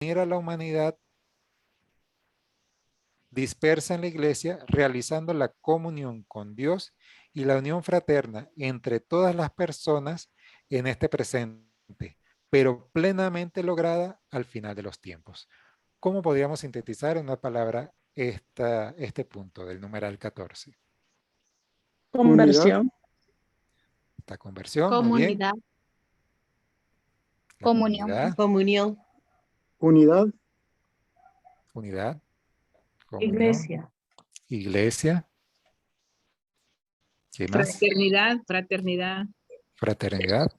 unir a la humanidad dispersa en la iglesia, realizando la comunión con Dios y la unión fraterna entre todas las personas en este presente, pero plenamente lograda al final de los tiempos. ¿Cómo podríamos sintetizar en una palabra este punto del numeral 14? Unidad, Conversión. Esta conversión, muy bien. Comunidad, La comunión, comunidad, Comunión. unidad, unidad, comunión, Iglesia. iglesia, ¿qué más? Fraternidad, fraternidad. Fraternidad.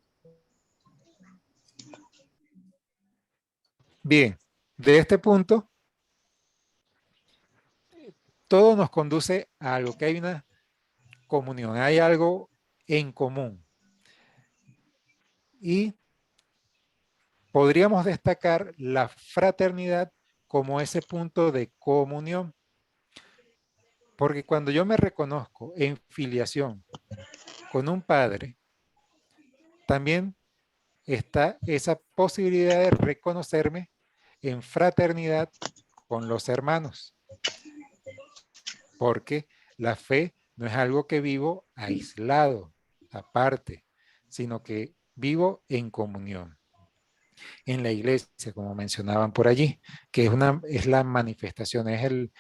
Bien, de este punto, todo nos conduce a algo, que hay una comunión, hay algo en común. Y podríamos destacar la fraternidad como ese punto de comunión. Porque cuando yo me reconozco en filiación con un padre, también está esa posibilidad de reconocerme en fraternidad con los hermanos. Porque la fe no es algo que vivo aislado, aparte, sino que vivo en comunión. En la iglesia, como mencionaban por allí, que es la manifestación, es el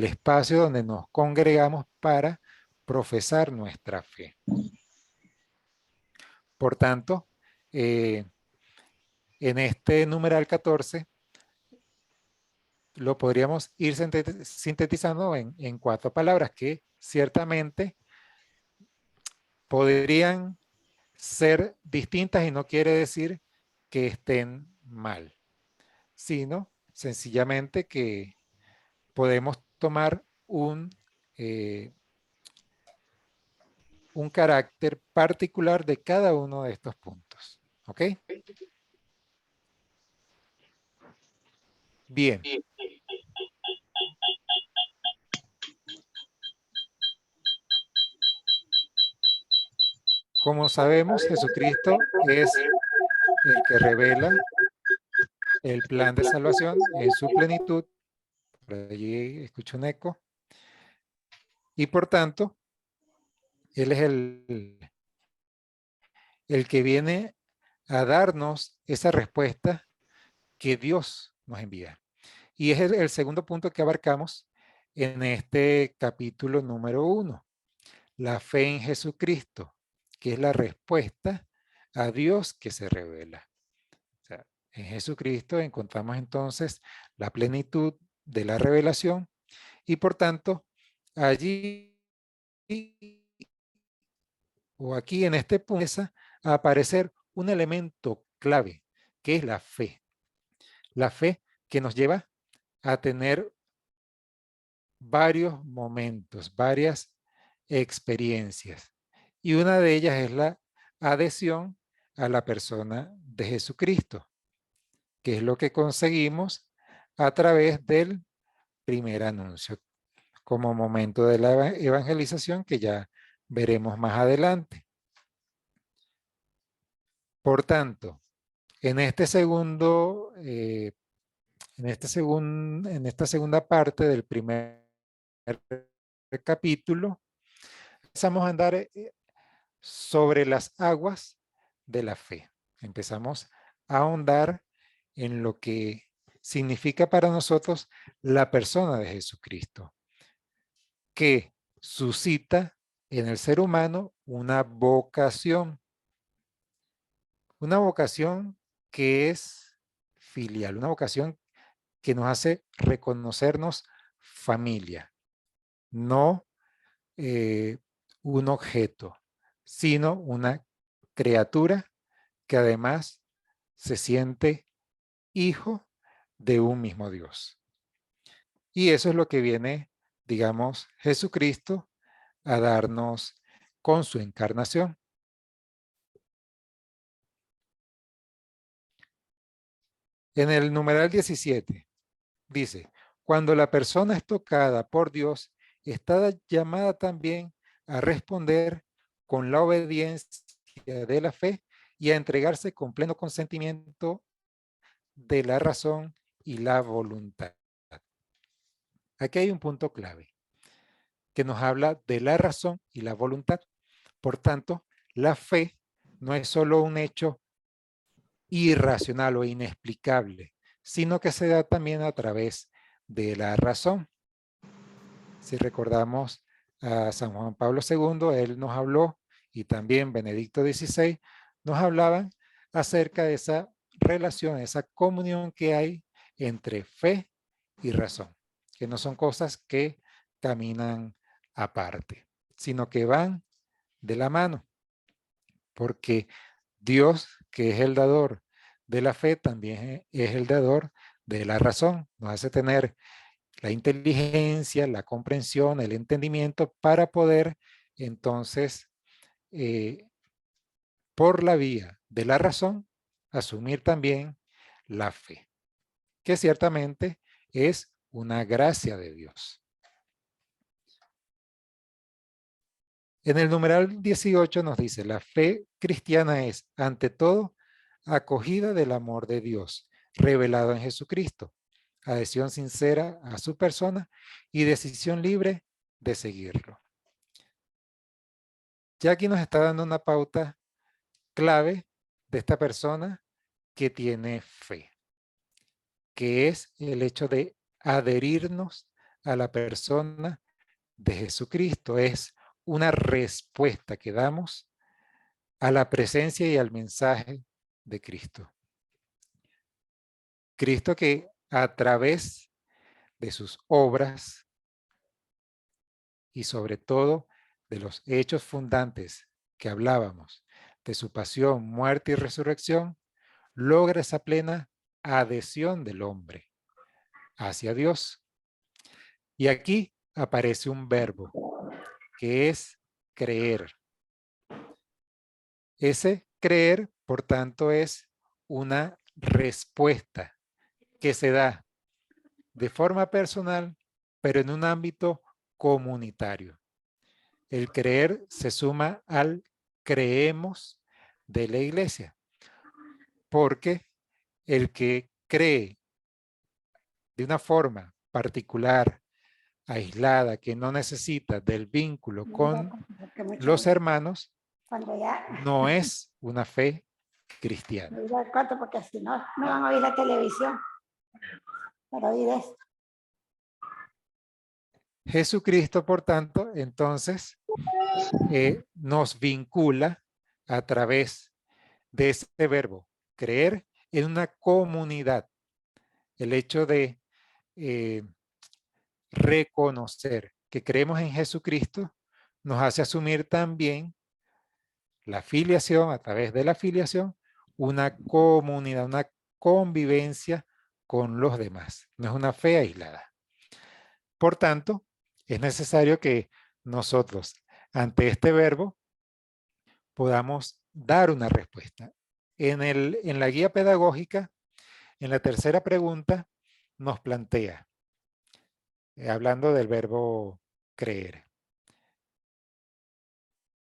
espacio donde nos congregamos para profesar nuestra fe. Por tanto, en este numeral 14, lo podríamos ir sintetizando en 4 palabras que ciertamente podrían ser distintas y no quiere decir que estén mal, sino sencillamente que podemos tomar un carácter particular de cada uno de estos puntos. ¿Ok? Bien. Como sabemos, Jesucristo es el que revela el plan de salvación en su plenitud. Por allí escucho un eco. Y por tanto, Él es el que viene a darnos esa respuesta que Dios nos envía. Y es el segundo punto que abarcamos en este capítulo número 1. La fe en Jesucristo, que es la respuesta a Dios que se revela. O sea, en Jesucristo encontramos entonces la plenitud de la revelación y por tanto allí o aquí en este punto empieza a aparecer un elemento clave que es la fe. La fe que nos lleva a tener varios momentos, varias experiencias. Y una de ellas es la adhesión a la persona de Jesucristo, que es lo que conseguimos a través del primer anuncio, como momento de la evangelización que ya veremos más adelante. Por tanto, en este segundo, en esta segunda parte del primer capítulo, empezamos a andar sobre las aguas de la fe. Empezamos a ahondar en lo que significa para nosotros la persona de Jesucristo, que suscita en el ser humano una vocación que es filial, una vocación que nos hace reconocernos familia, no un objeto, sino una criatura que además se siente hijo de un mismo Dios. Y eso es lo que viene, digamos, Jesucristo a darnos con su encarnación. En el numeral 17 dice, cuando la persona es tocada por Dios, está llamada también a responder con la obediencia de la fe y a entregarse con pleno consentimiento de la razón y la voluntad. Aquí hay un punto clave que nos habla de la razón y la voluntad. Por tanto, la fe no es solo un hecho irracional o inexplicable, sino que se da también a través de la razón. Si recordamos a San Juan Pablo II, él nos habló, y también Benedicto XVI, nos hablaban acerca de esa relación, esa comunión que hay entre fe y razón, que no son cosas que caminan aparte, sino que van de la mano, porque Dios, que es el dador de la fe, también es el dador de la razón. Nos hace tener la inteligencia, la comprensión, el entendimiento para poder entonces, por la vía de la razón, asumir también la fe, que ciertamente es una gracia de Dios. En el numeral 18 nos dice, la fe cristiana es, ante todo, acogida del amor de Dios, revelado en Jesucristo, adhesión sincera a su persona y decisión libre de seguirlo. Ya aquí nos está dando una pauta clave de esta persona que tiene fe, que es el hecho de adherirnos a la persona de Jesucristo. Es una respuesta que damos a la presencia y al mensaje de Cristo. Cristo que a través de sus obras y sobre todo de los hechos fundantes que hablábamos, de su pasión, muerte y resurrección, logra esa plena adhesión del hombre hacia Dios. Y aquí aparece un verbo que es creer. Ese creer, por tanto, es una respuesta que se da de forma personal, pero en un ámbito comunitario. El creer se suma al creemos de la iglesia, porque el que cree de una forma particular, aislada, que no necesita del vínculo con los hermanos, no es una fe cristiana. Porque si no, no van a oír la televisión para oír esto. Jesucristo, por tanto, entonces nos vincula a través de este verbo, creer en una comunidad. El hecho de reconocer que creemos en Jesucristo nos hace asumir también la filiación, a través de la filiación, una comunidad, una convivencia con los demás. No es una fe aislada. Por tanto, es necesario que nosotros, ante este verbo, podamos dar una respuesta. En la guía pedagógica, en la tercera pregunta, nos plantea, hablando del verbo creer.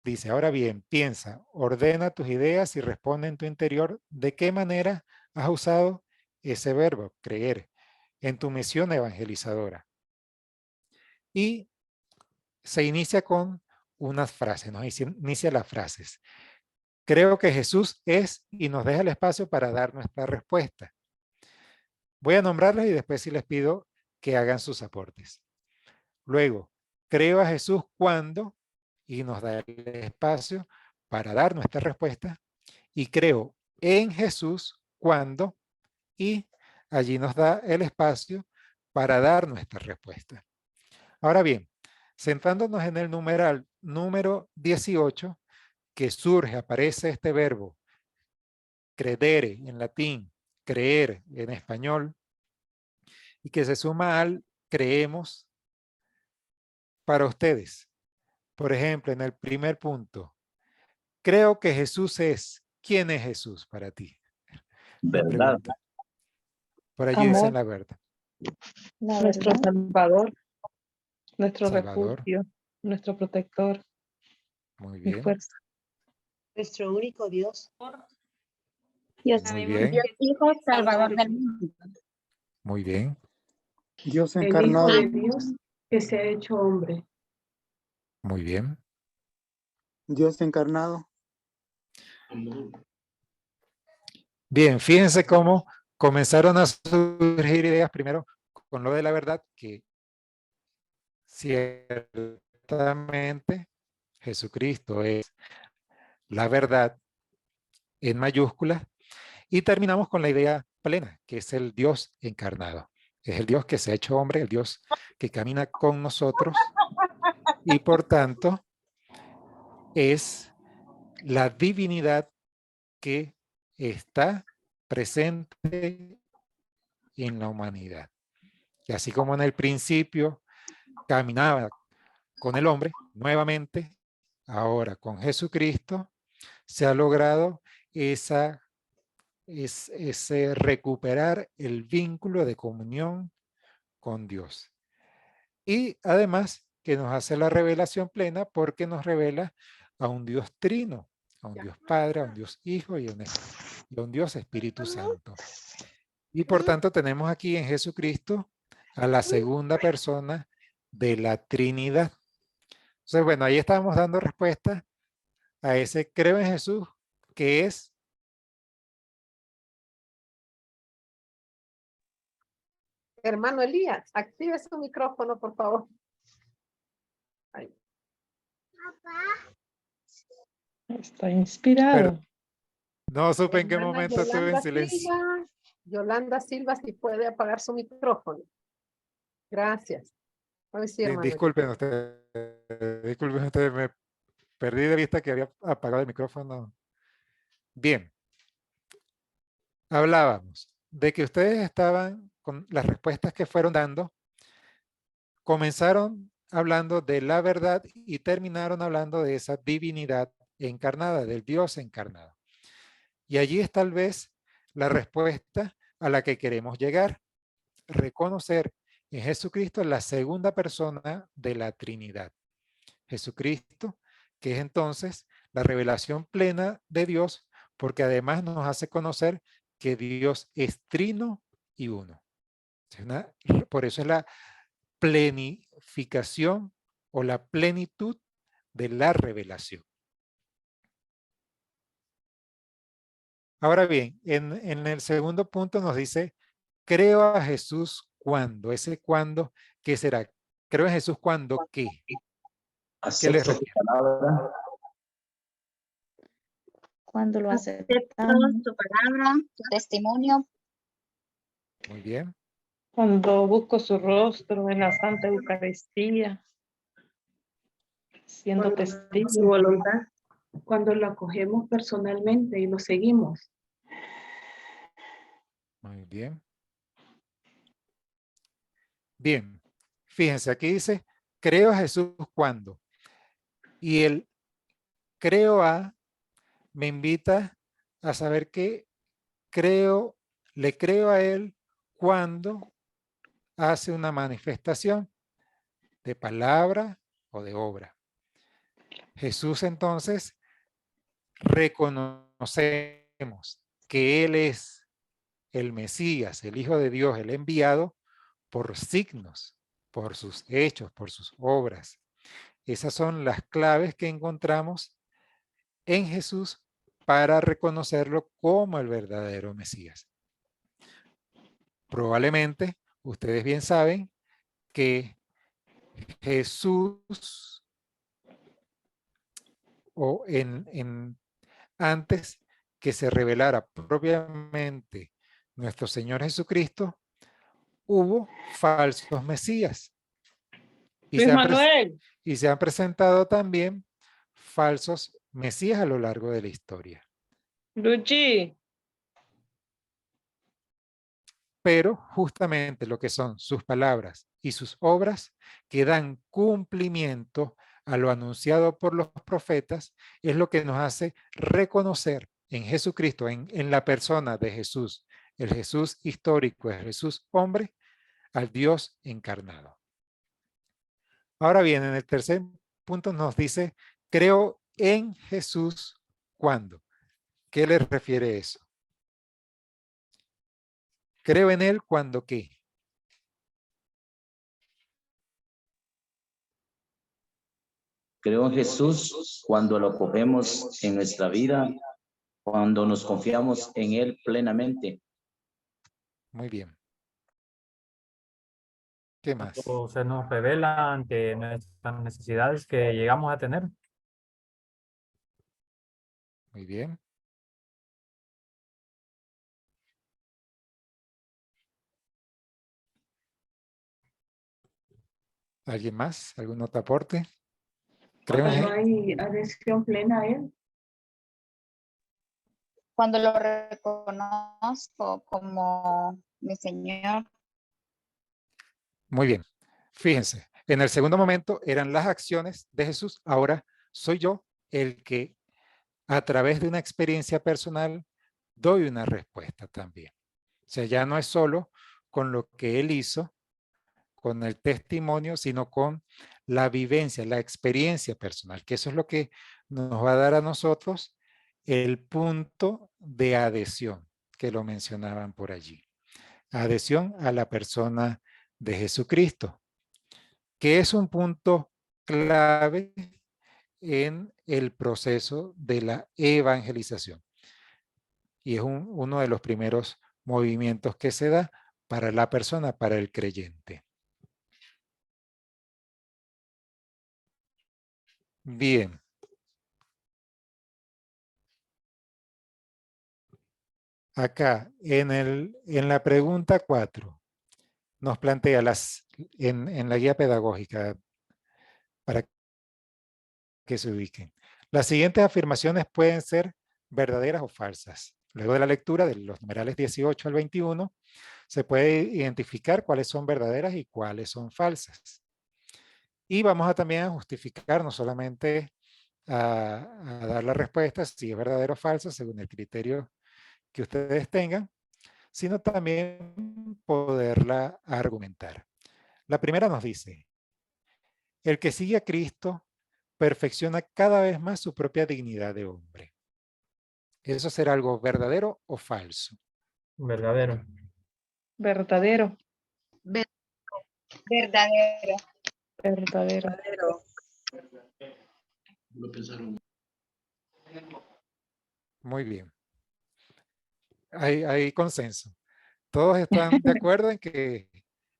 Dice, ahora bien, piensa, ordena tus ideas y responde en tu interior de qué manera has usado ese verbo, creer, en tu misión evangelizadora. Y se inicia con unas frases, nos inicia las frases. Creo que Jesús es, y nos deja el espacio para dar nuestra respuesta. Voy a nombrarlas y después sí les pido que hagan sus aportes. Luego, creo a Jesús cuando, y nos da el espacio para dar nuestra respuesta. Y creo en Jesús cuando, y allí nos da el espacio para dar nuestra respuesta. Ahora bien, centrándonos en el numeral número 18, que surge, aparece este verbo, credere en latín, creer en español, y que se suma al creemos para ustedes. Por ejemplo, en el primer punto, creo que Jesús es. ¿Quién es Jesús para ti? La pregunta. Por allí dicen la verdad. Nuestro Salvador, nuestro Salvador. refugio, nuestro protector, Muy mi bien. fuerza. Nuestro único Dios. Dios, Muy bien. Dios Hijo Salvador del mundo. Muy bien. Dios El Hijo encarnado. de Dios que se ha hecho hombre. Muy bien. Dios encarnado. Bien, fíjense cómo comenzaron a surgir ideas primero con lo de la verdad, que ciertamente Jesucristo es la verdad en mayúsculas, y terminamos con la idea plena, que es el Dios encarnado. Es el Dios que se ha hecho hombre, el Dios que camina con nosotros y por tanto es la divinidad que está presente en la humanidad. Y así como en el principio caminaba con el hombre, nuevamente, ahora con Jesucristo, se ha logrado ese recuperar el vínculo de comunión con Dios. Y además que nos hace la revelación plena porque nos revela a un Dios trino, a un Dios Padre, a un Dios Hijo y a un Dios Espíritu Santo. Y por tanto tenemos aquí en Jesucristo a la segunda persona de la Trinidad. Entonces, bueno, ahí estábamos dando respuesta a ese creo en Jesús, que es Hermano Elías, active su micrófono, por favor. Ahí. Está inspirado. no supe en qué Hermana momento estuve en Yolanda silencio. Silva, Yolanda Silva, si puede apagar su micrófono. Gracias. Hoy sí, hermano. Disculpen ustedes, me perdí de vista que había apagado el micrófono. Bien, hablábamos de que ustedes estaban con las respuestas que fueron dando, comenzaron hablando de la verdad y terminaron hablando de esa divinidad encarnada, del Dios encarnado. Y allí es tal vez la respuesta a la que queremos llegar, reconocer en Jesucristo la segunda persona de la Trinidad. Jesucristo, que es entonces la revelación plena de Dios, porque además nos hace conocer que Dios es trino y uno. Por eso es la plenificación o la plenitud de la revelación. Ahora bien, en el segundo punto nos dice, creo a Jesús cuando. Ese cuando, ¿qué será? Creo en Jesús cuando, ¿qué? ¿Qué les refiere? Cuando lo Acepto aceptamos. tu palabra, tu testimonio. Muy bien. Cuando busco su rostro en la Santa Eucaristía, siendo testigo. Su voluntad. Cuando lo acogemos personalmente y lo seguimos. Muy bien. Bien, fíjense, aquí dice, creo a Jesús cuando. Y el creo a me invita a saber que le creo a Él cuando hace una manifestación de palabra o de obra. Jesús entonces reconocemos que Él es el Mesías, el Hijo de Dios, el enviado por signos, por sus hechos, por sus obras. Esas son las claves que encontramos en Jesús para reconocerlo como el verdadero Mesías. Probablemente ustedes bien saben que Jesús o antes que se revelara propiamente nuestro Señor Jesucristo, hubo falsos mesías. Y se han presentado también falsos mesías a lo largo de la historia. Luigi. Pero justamente lo que son sus palabras y sus obras que dan cumplimiento a lo anunciado por los profetas es lo que nos hace reconocer en Jesucristo, en la persona de Jesús, el Jesús histórico, el Jesús hombre, al Dios encarnado. Ahora bien, en el tercer punto nos dice, creo en Jesús cuando. ¿Qué le refiere eso? Creo en Él cuando ¿qué? Creo en Jesús cuando lo cogemos en nuestra vida, cuando nos confiamos en Él plenamente. Muy bien. ¿Qué más? O se nos revela ante nuestras necesidades que llegamos a tener. Muy bien. ¿Alguien más? ¿Algún otro aporte? Creo en Cuando hay adhesión plena a Él. Cuando lo reconozco como mi Señor. Muy bien. Fíjense, en el segundo momento eran las acciones de Jesús. Ahora soy yo el que a través de una experiencia personal doy una respuesta también. O sea, ya no es solo con lo que Él hizo, con el testimonio, sino con la vivencia, la experiencia personal, que eso es lo que nos va a dar a nosotros el punto de adhesión, que lo mencionaban por allí. Adhesión a la persona de Jesucristo, que es un punto clave en el proceso de la evangelización. Y es uno de los primeros movimientos que se da para la persona, para el creyente. Bien. Acá, en la pregunta 4, nos plantea en la guía pedagógica para que se ubiquen. Las siguientes afirmaciones pueden ser verdaderas o falsas. Luego de la lectura de los numerales 18 al 21, se puede identificar cuáles son verdaderas y cuáles son falsas. Y vamos a también a justificar, no solamente a dar la respuesta, si es verdadero o falso, según el criterio que ustedes tengan, sino también poderla argumentar. La primera nos dice, el que sigue a Cristo perfecciona cada vez más su propia dignidad de hombre. ¿Eso será algo verdadero o falso? Verdadero. Verdadero. Verdadero. Verdadero. Muy bien. Hay consenso. Todos están de acuerdo en que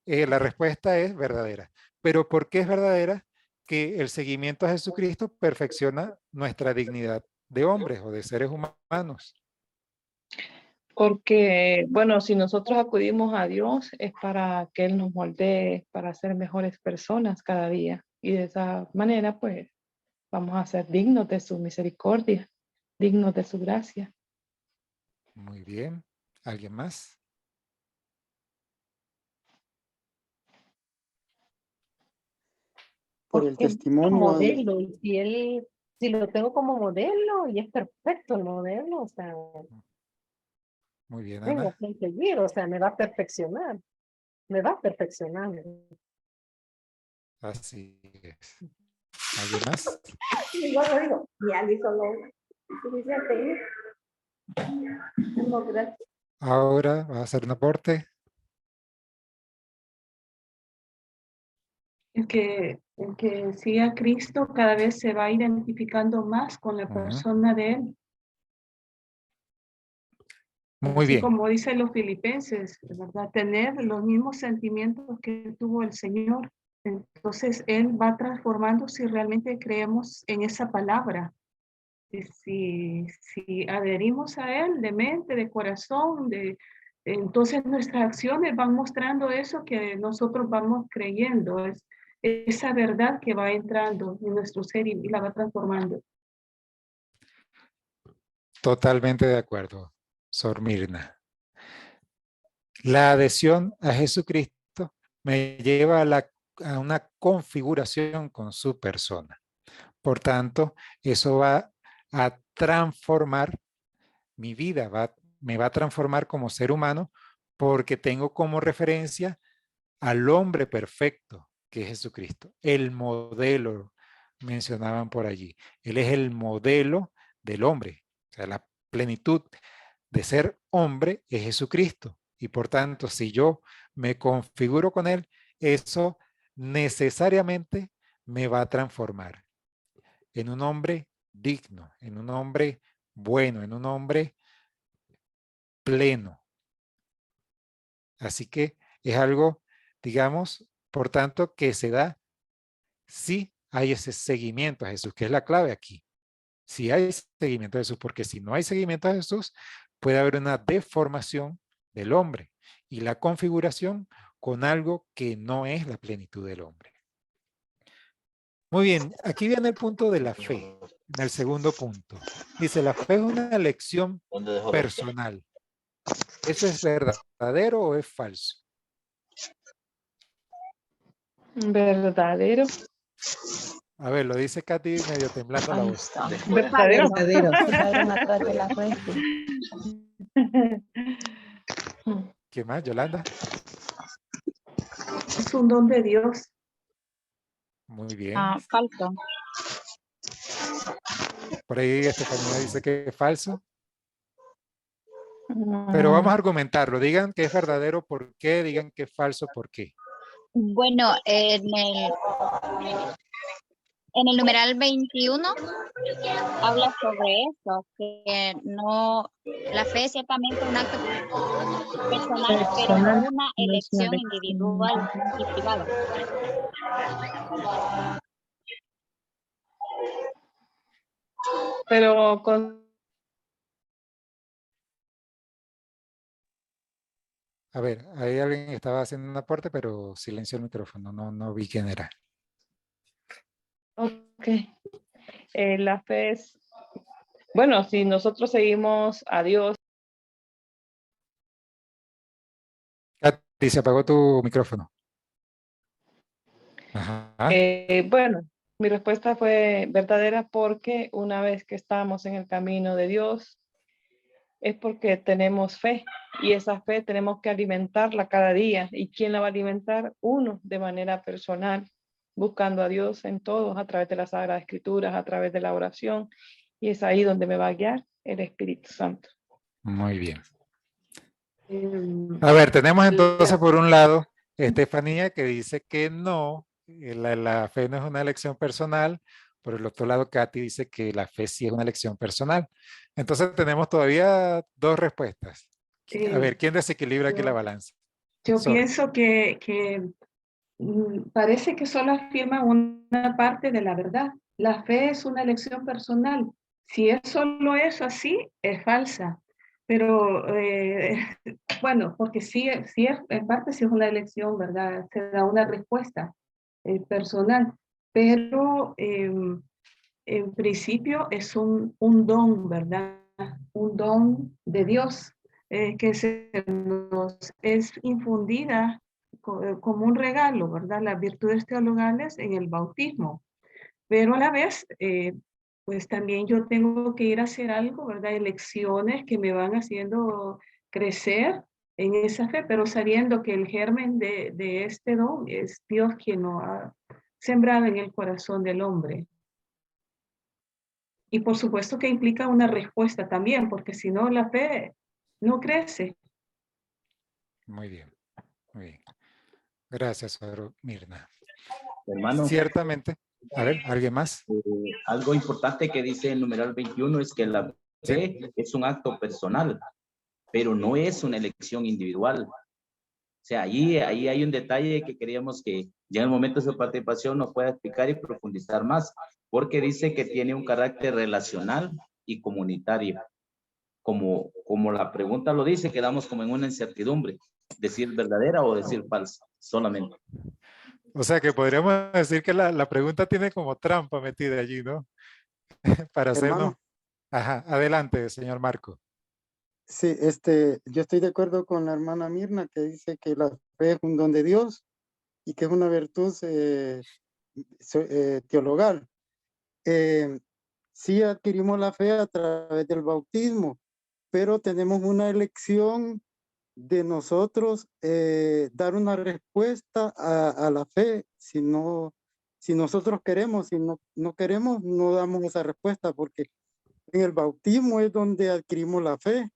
la respuesta es verdadera. Pero ¿por qué es verdadera? Que el seguimiento a Jesucristo perfecciona nuestra dignidad de hombres o de seres humanos. Porque, bueno, si nosotros acudimos a Dios es para que Él nos moldee, para ser mejores personas cada día. Y de esa manera, pues, vamos a ser dignos de su misericordia, dignos de su gracia. Muy bien. ¿Alguien más? Por el Porque testimonio. modelo, y si lo tengo como modelo, y es perfecto el modelo, o sea, Muy bien, tengo Ana. que seguir, o sea, me va a perfeccionar, me va a perfeccionar. Así es. ¿Alguien más? Y yo digo, ya le hizo lo suficiente. No, gracias. Ahora va a hacer un aporte. El que sigue a Cristo cada vez se va identificando más con la Ujú. persona de Él. Muy Así bien. como dicen los filipenses, ¿verdad? Tener los mismos sentimientos que tuvo el Señor. Entonces Él va transformando si realmente creemos en esa palabra. Y si adherimos a Él de mente, de corazón, entonces nuestras acciones van mostrando eso que nosotros vamos creyendo. Es esa verdad que va entrando en nuestro ser y la va transformando. Totalmente de acuerdo, Sor Mirna. La adhesión a Jesucristo me lleva a una configuración con su persona. Por tanto, eso va a transformar mi vida, me va a transformar como ser humano porque tengo como referencia al hombre perfecto que es Jesucristo. El modelo, mencionaban por allí. Él es el modelo del hombre. O sea, la plenitud de ser hombre es Jesucristo. Y por tanto, si yo me configuro con Él, eso necesariamente me va a transformar en un hombre digno, en un hombre bueno, en un hombre pleno. Así que es algo, digamos, por tanto, que se da si hay ese seguimiento a Jesús, que es la clave aquí. Si hay seguimiento a Jesús, porque si no hay seguimiento a Jesús, puede haber una deformación del hombre y la configuración con algo que no es la plenitud del hombre. Muy bien, aquí viene el punto de la fe, en el segundo punto. Dice, la fe es una elección personal. ¿Eso es verdadero o es falso? Verdadero. A ver, lo dice Katy medio temblando la voz. Verdadero. Quedaron atrás de la red. ¿Qué más, Yolanda? Es un don de Dios. Muy bien. Falso. Por ahí Estefanía dice que es falso. Pero vamos a argumentarlo. Digan que es verdadero, ¿por qué? Digan que es falso, ¿por qué? Bueno, en el numeral 21 habla sobre eso, que no, la fe es ciertamente un acto personal, pero no una elección individual y privada. Pero con A ver, ahí alguien estaba haciendo un aporte, pero silenció el micrófono. No vi quién era. ok. La fe es, bueno, si nosotros seguimos a Dios, Katy, se apagó tu micrófono. Ajá. bueno, mi respuesta fue verdadera porque una vez que estamos en el camino de Dios, es porque tenemos fe y esa fe tenemos que alimentarla cada día. ¿Y quién la va a alimentar? Uno, de manera personal, buscando a Dios en todos, a través de las Sagradas Escrituras, a través de la oración. Y es ahí donde me va a guiar el Espíritu Santo. Muy bien. A ver, tenemos entonces por un lado Estefanía que dice que no, la fe no es una elección personal. Por el otro lado, Katy dice que la fe sí es una elección personal. Entonces tenemos todavía dos respuestas. A ver, ¿quién desequilibra aquí la balanza? Yo Sor. pienso que parece que solo afirma una parte de la verdad. La fe es una elección personal. Si es solo eso así, es falsa. Pero bueno, porque sí en parte sí es una elección, ¿verdad? Se da una respuesta personal. Pero en principio es un don, ¿verdad? Un don de Dios que se nos es infundida como un regalo, ¿verdad? Las virtudes teologales en el bautismo. Pero a la vez, pues también yo tengo que ir a hacer algo, ¿verdad? Elecciones que me van haciendo crecer en esa fe, pero sabiendo que el germen de este don es Dios quien lo ha sembrado en el corazón del hombre. Y por supuesto que implica una respuesta también, porque si no, la fe no crece. Muy bien, muy bien. Gracias, Sor Mirna. Hermano, Ciertamente. A ver, ¿alguien más? algo importante que dice el numeral 21 es que la fe es un acto personal, pero no es una elección individual. O sea, ahí hay un detalle que queríamos que ya en el momento de su participación nos pueda explicar y profundizar más, porque dice que tiene un carácter relacional y comunitario. Como la pregunta lo dice, quedamos como en una incertidumbre, decir verdadera o decir falsa, solamente. O sea que podríamos decir que la pregunta tiene como trampa metida allí, ¿no? Para hacernos. Hermano. Ajá, adelante, señor Marco. Sí, yo estoy de acuerdo con la hermana Mirna que dice que la fe es un don de Dios y que es una virtud teologal. Sí adquirimos la fe a través del bautismo, pero tenemos una elección de nosotros dar una respuesta a la fe. Si nosotros queremos, si no queremos, no damos esa respuesta, porque en el bautismo es donde adquirimos la fe.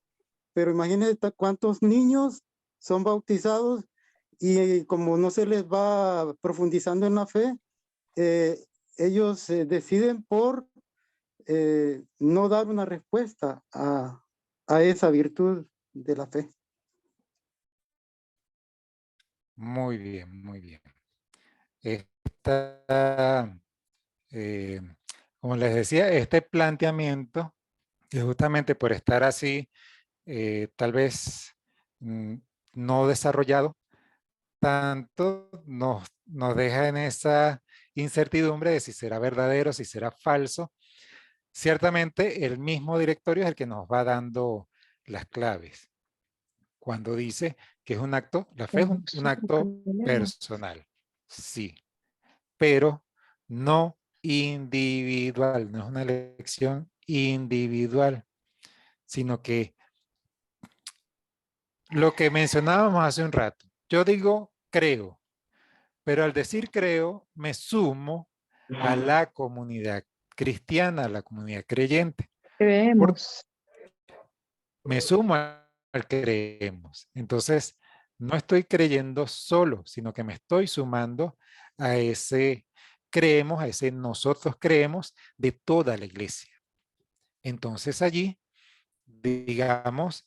Pero imagínense cuántos niños son bautizados y como no se les va profundizando en la fe, ellos deciden por no dar una respuesta a esa virtud de la fe. Muy bien, muy bien. Esta, como les decía, este planteamiento, que justamente por estar así, tal vez no desarrollado, tanto nos deja en esa incertidumbre de si será verdadero, si será falso. Ciertamente el mismo directorio es el que nos va dando las claves. Cuando dice que es un acto, la fe es un acto personal, sí, pero no individual, no es una elección individual, sino que lo que mencionábamos hace un rato, yo digo creo, pero al decir creo me sumo a la comunidad cristiana, a la comunidad creyente. Creemos. Me sumo al que creemos. Entonces, no estoy creyendo solo, sino que me estoy sumando a ese creemos, a ese nosotros creemos de toda la iglesia. Entonces allí, digamos,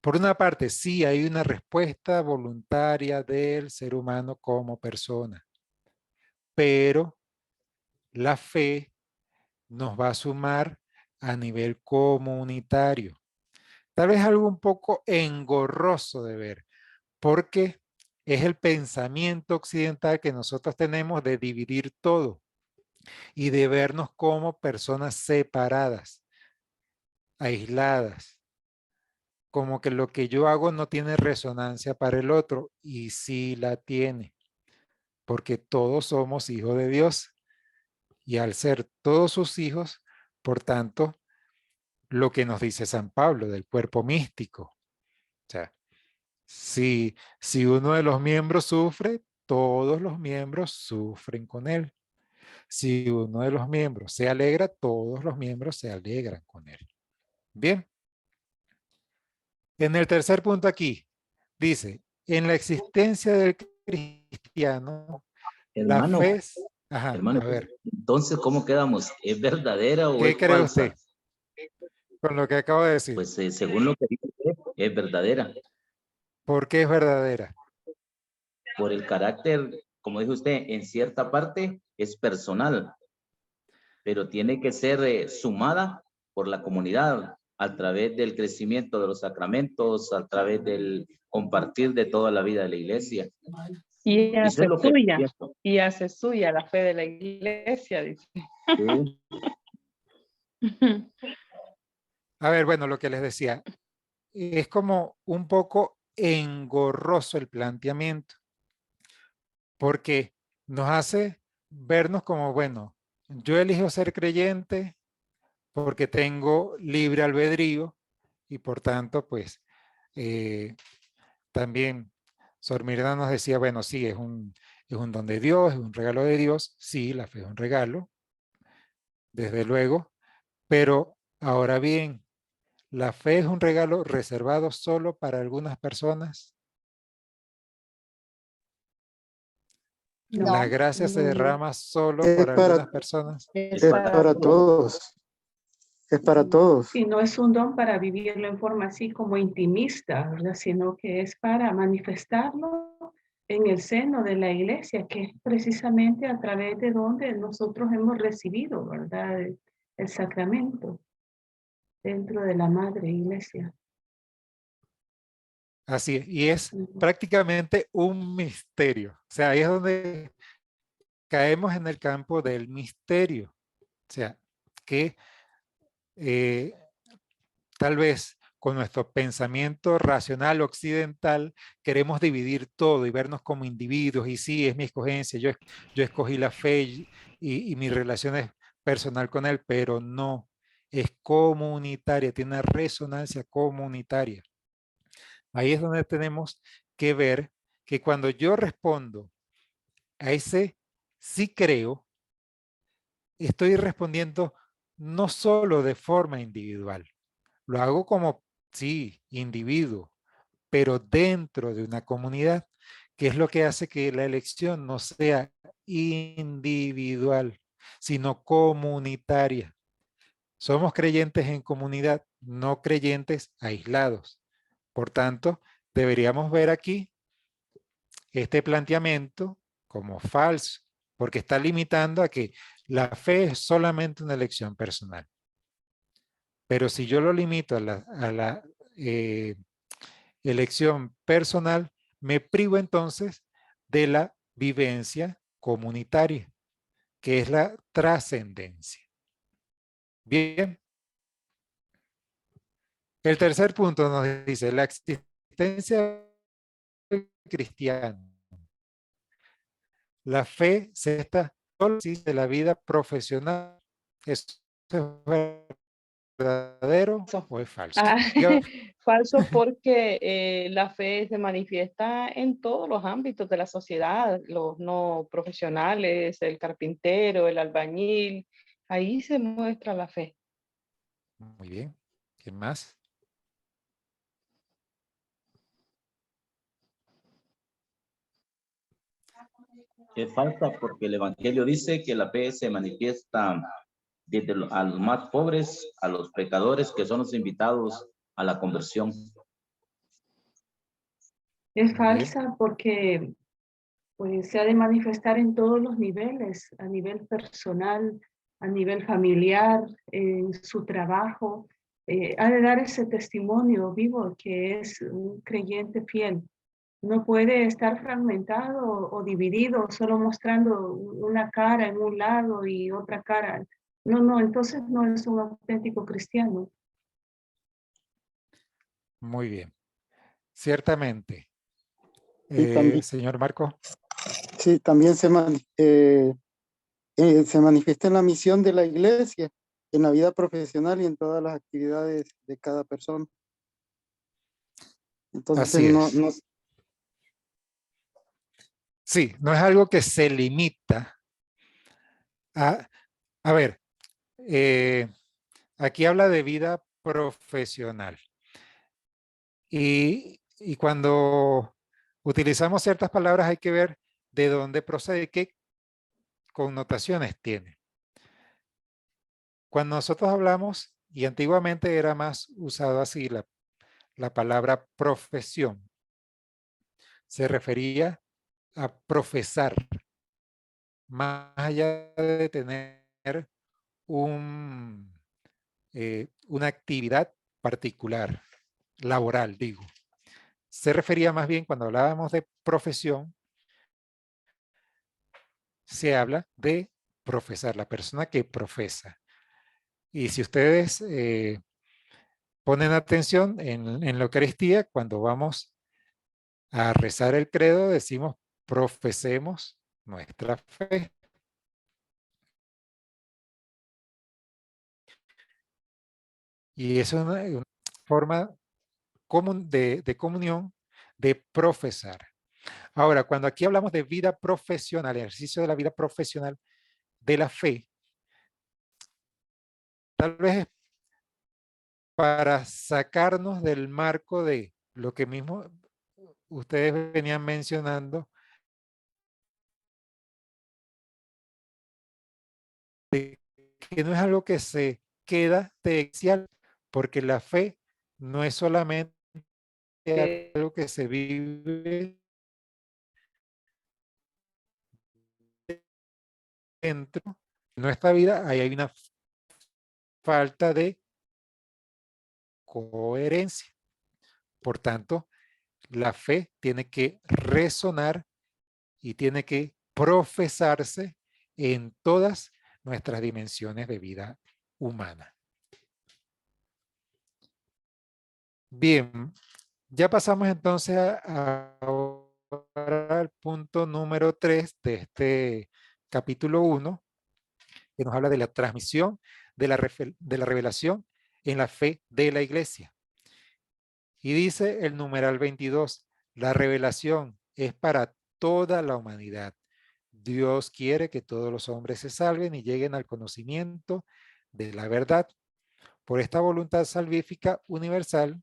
por una parte, sí hay una respuesta voluntaria del ser humano como persona, pero la fe nos va a sumar a nivel comunitario. Tal vez algo un poco engorroso de ver, porque es el pensamiento occidental que nosotros tenemos de dividir todo y de vernos como personas separadas, aisladas, como que lo que yo hago no tiene resonancia para el otro, y sí la tiene, porque todos somos hijos de Dios, y al ser todos sus hijos, por tanto, lo que nos dice San Pablo del cuerpo místico, o sea, si uno de los miembros sufre, todos los miembros sufren con él. Si uno de los miembros se alegra, todos los miembros se alegran con él. Bien. En el tercer punto aquí, dice, en la existencia del cristiano, Hermano, la fe es... Ajá, hermano, a ver, entonces, ¿cómo quedamos? ¿Es verdadera o ¿qué es cree usted falsa? con lo que acabo de decir? Pues según lo que dice usted, es verdadera. ¿Por qué es verdadera? Por el carácter, como dijo usted, en cierta parte es personal, pero tiene que ser sumada por la comunidad a través del crecimiento de los sacramentos, a través del compartir de toda la vida de la iglesia. Y Eso hace es lo que suya, pienso. y hace suya la fe de la iglesia, dice. Sí. A ver, bueno, lo que les decía, es como un poco engorroso el planteamiento, porque nos hace vernos como, bueno, yo elijo ser creyente porque tengo libre albedrío y por tanto, pues, también Sor Mirna nos decía, bueno, sí, es un don de Dios, es un regalo de Dios, sí, la fe es un regalo, desde luego, pero ahora bien, ¿la fe es un regalo reservado solo para algunas personas? No. ¿La gracia se derrama solo Es para para, algunas personas? es para todos. Es para todos. Y no es un don para vivirlo en forma así como intimista, ¿verdad? Sino que es para manifestarlo en el seno de la iglesia, que es precisamente a través de donde nosotros hemos recibido, ¿verdad? El sacramento dentro de la madre iglesia. Así es, y es prácticamente un misterio. O sea, ahí es donde caemos en el campo del misterio. O sea, que tal vez con nuestro pensamiento racional occidental queremos dividir todo y vernos como individuos, y sí, es mi escogencia, yo escogí la fe y mi relación es personal con él, pero no, es comunitaria, tiene una resonancia comunitaria. Ahí es donde tenemos que ver que cuando yo respondo a ese sí creo, estoy respondiendo no solo de forma individual, lo hago como sí, individuo, pero dentro de una comunidad, que es lo que hace que la elección no sea individual, sino comunitaria. Somos creyentes en comunidad, no creyentes aislados. Por tanto, deberíamos ver aquí este planteamiento como falso, porque está limitando a que la fe es solamente una elección personal. Pero si yo lo limito a la elección personal, me privo entonces de la vivencia comunitaria, que es la trascendencia. Bien. El tercer punto nos dice, la existencia del cristiano. La fe se está solo de la vida profesional. ¿Es verdadero o es falso? Ah, falso porque la fe se manifiesta en todos los ámbitos de la sociedad, los no profesionales, el carpintero, el albañil, ahí se muestra la fe. Muy bien. ¿Quién más? Es falsa porque el Evangelio dice que la fe se manifiesta desde a los más pobres, a los pecadores que son los invitados a la conversión. Es Muy falsa porque pues, se ha de manifestar en todos los niveles, a nivel personal, a nivel familiar, en su trabajo. Ha de dar ese testimonio vivo que es un creyente fiel. No puede estar fragmentado o dividido, solo mostrando una cara en un lado y otra cara. No, entonces no es un auténtico cristiano. Muy bien. Ciertamente. Y también, Señor Marco. sí, también se manifiesta en la misión de la iglesia, en la vida profesional y en todas las actividades de cada persona. Entonces, Así es. Sí, no es algo que se limita a ver, aquí habla de vida profesional. Y cuando utilizamos ciertas palabras hay que ver de dónde procede, qué connotaciones tiene. Cuando nosotros hablamos, y antiguamente era más usado así la palabra profesión, se refería a profesar, más allá de tener una actividad particular, laboral, digo. Se refería más bien, cuando hablábamos de profesión, se habla de profesar, la persona que profesa. Y si ustedes ponen atención en la Eucaristía, cuando vamos a rezar el credo, decimos profesemos nuestra fe. Y es una forma común de comunión, de profesar. Ahora, cuando aquí hablamos de vida profesional, ejercicio de la vida profesional de la fe, tal vez es para sacarnos del marco de lo que mismo ustedes venían mencionando, de que no es algo que se queda textual, porque la fe no es solamente algo que se vive dentro de nuestra vida, ahí hay una falta de coherencia. Por tanto, la fe tiene que resonar y tiene que profesarse en todas nuestras dimensiones de vida humana. Bien, ya pasamos entonces al punto número 3 de este capítulo 1, que nos habla de la transmisión de la revelación en la fe de la iglesia. Y dice el numeral 22, la revelación es para toda la humanidad. Dios quiere que todos los hombres se salven y lleguen al conocimiento de la verdad. Por esta voluntad salvífica universal,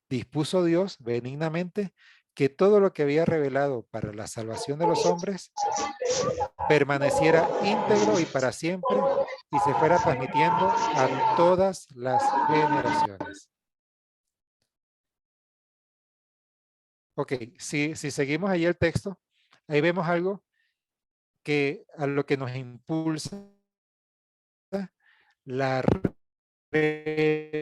dispuso Dios benignamente que todo lo que había revelado para la salvación de los hombres permaneciera íntegro y para siempre y se fuera transmitiendo a todas las generaciones. Ok, si seguimos ahí el texto, ahí vemos algo que a lo que nos impulsa la revelación.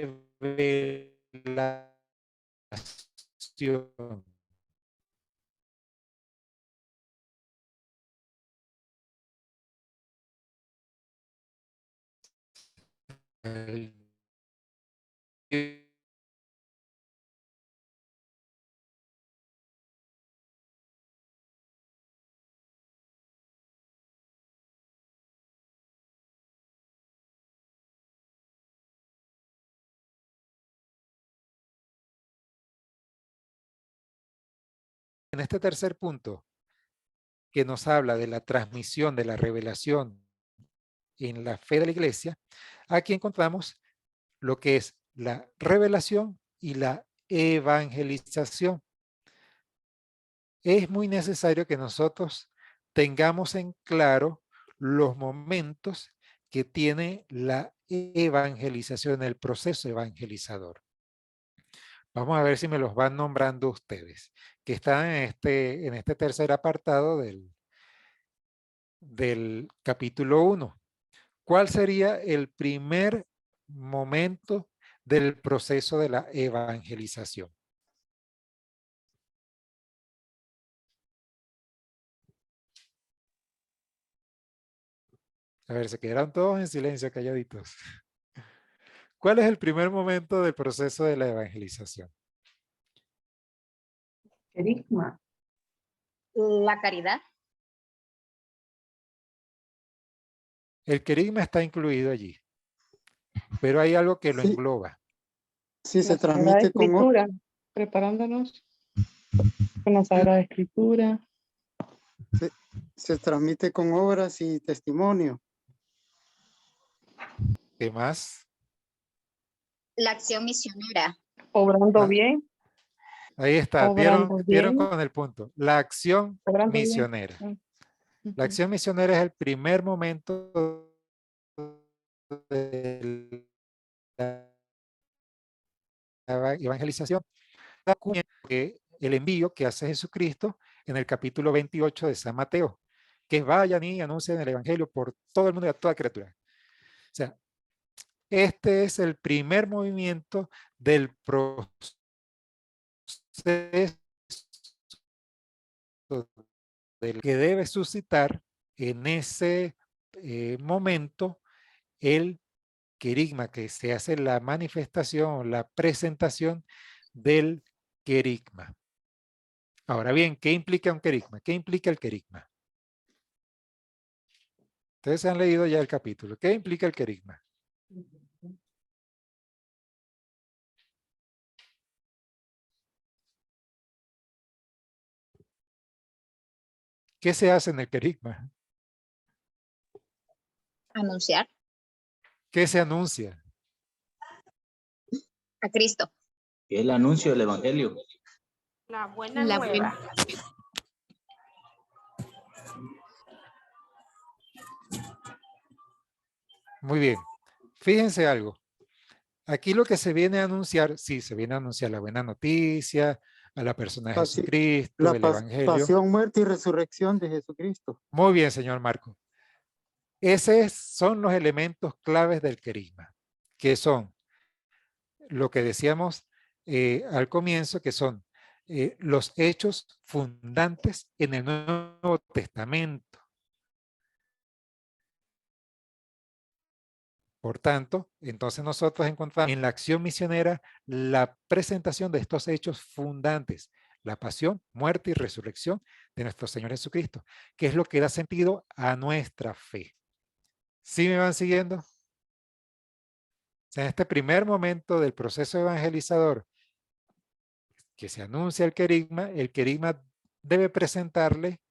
En este tercer punto, que nos habla de la transmisión de la revelación en la fe de la iglesia, aquí encontramos lo que es la revelación y la evangelización. Es muy necesario que nosotros tengamos en claro los momentos que tiene la evangelización, el proceso evangelizador. Vamos a ver si me los van nombrando ustedes, que están en este tercer apartado del capítulo 1. ¿Cuál sería el primer momento del proceso de la evangelización? A ver, se quedaron todos en silencio, calladitos. ¿Cuál es el primer momento del proceso de la evangelización? Querigma. La caridad. El querigma está incluido allí, pero hay algo que lo Sí, engloba. sí, La se Sagrada transmite con Escritura, preparándonos con la Sagrada Escritura. se transmite con obras y testimonio. ¿Qué más? La acción misionera. Obrando Ah, bien, ahí está, obrando dieron bien, con el punto. La acción obrando bien. misionera. Mm, La ujú. acción misionera es el primer momento de la evangelización. Que el envío que hace Jesucristo en el capítulo 28 de San Mateo, que es vayan y anuncien el evangelio por todo el mundo y a toda criatura. O sea, este es el primer movimiento del proceso del que debe suscitar en ese momento el querigma, que se hace la manifestación, la presentación del querigma. Ahora bien, ¿qué implica un querigma? ¿Qué implica el querigma? Ustedes han leído ya el capítulo. ¿Qué implica el querigma? ¿Qué se hace en el querigma? Anunciar ¿Qué se anuncia? a Cristo. El anuncio del evangelio. La buena La nueva. Muy bien. Fíjense algo. Aquí lo que se viene a anunciar, sí, se viene a anunciar la buena noticia, a la persona de Jesucristo, La el evangelio. pasión, muerte y resurrección de Jesucristo. Muy bien, señor Marco. Esos son los elementos claves del querigma, que son lo que decíamos al comienzo, que son los hechos fundantes en el Nuevo Testamento. Por tanto, entonces nosotros encontramos en la acción misionera la presentación de estos hechos fundantes, la pasión, muerte y resurrección de nuestro Señor Jesucristo, que es lo que da sentido a nuestra fe. ¿Sí me van siguiendo? O sea, en este primer momento del proceso evangelizador que se anuncia el querigma debe presentarle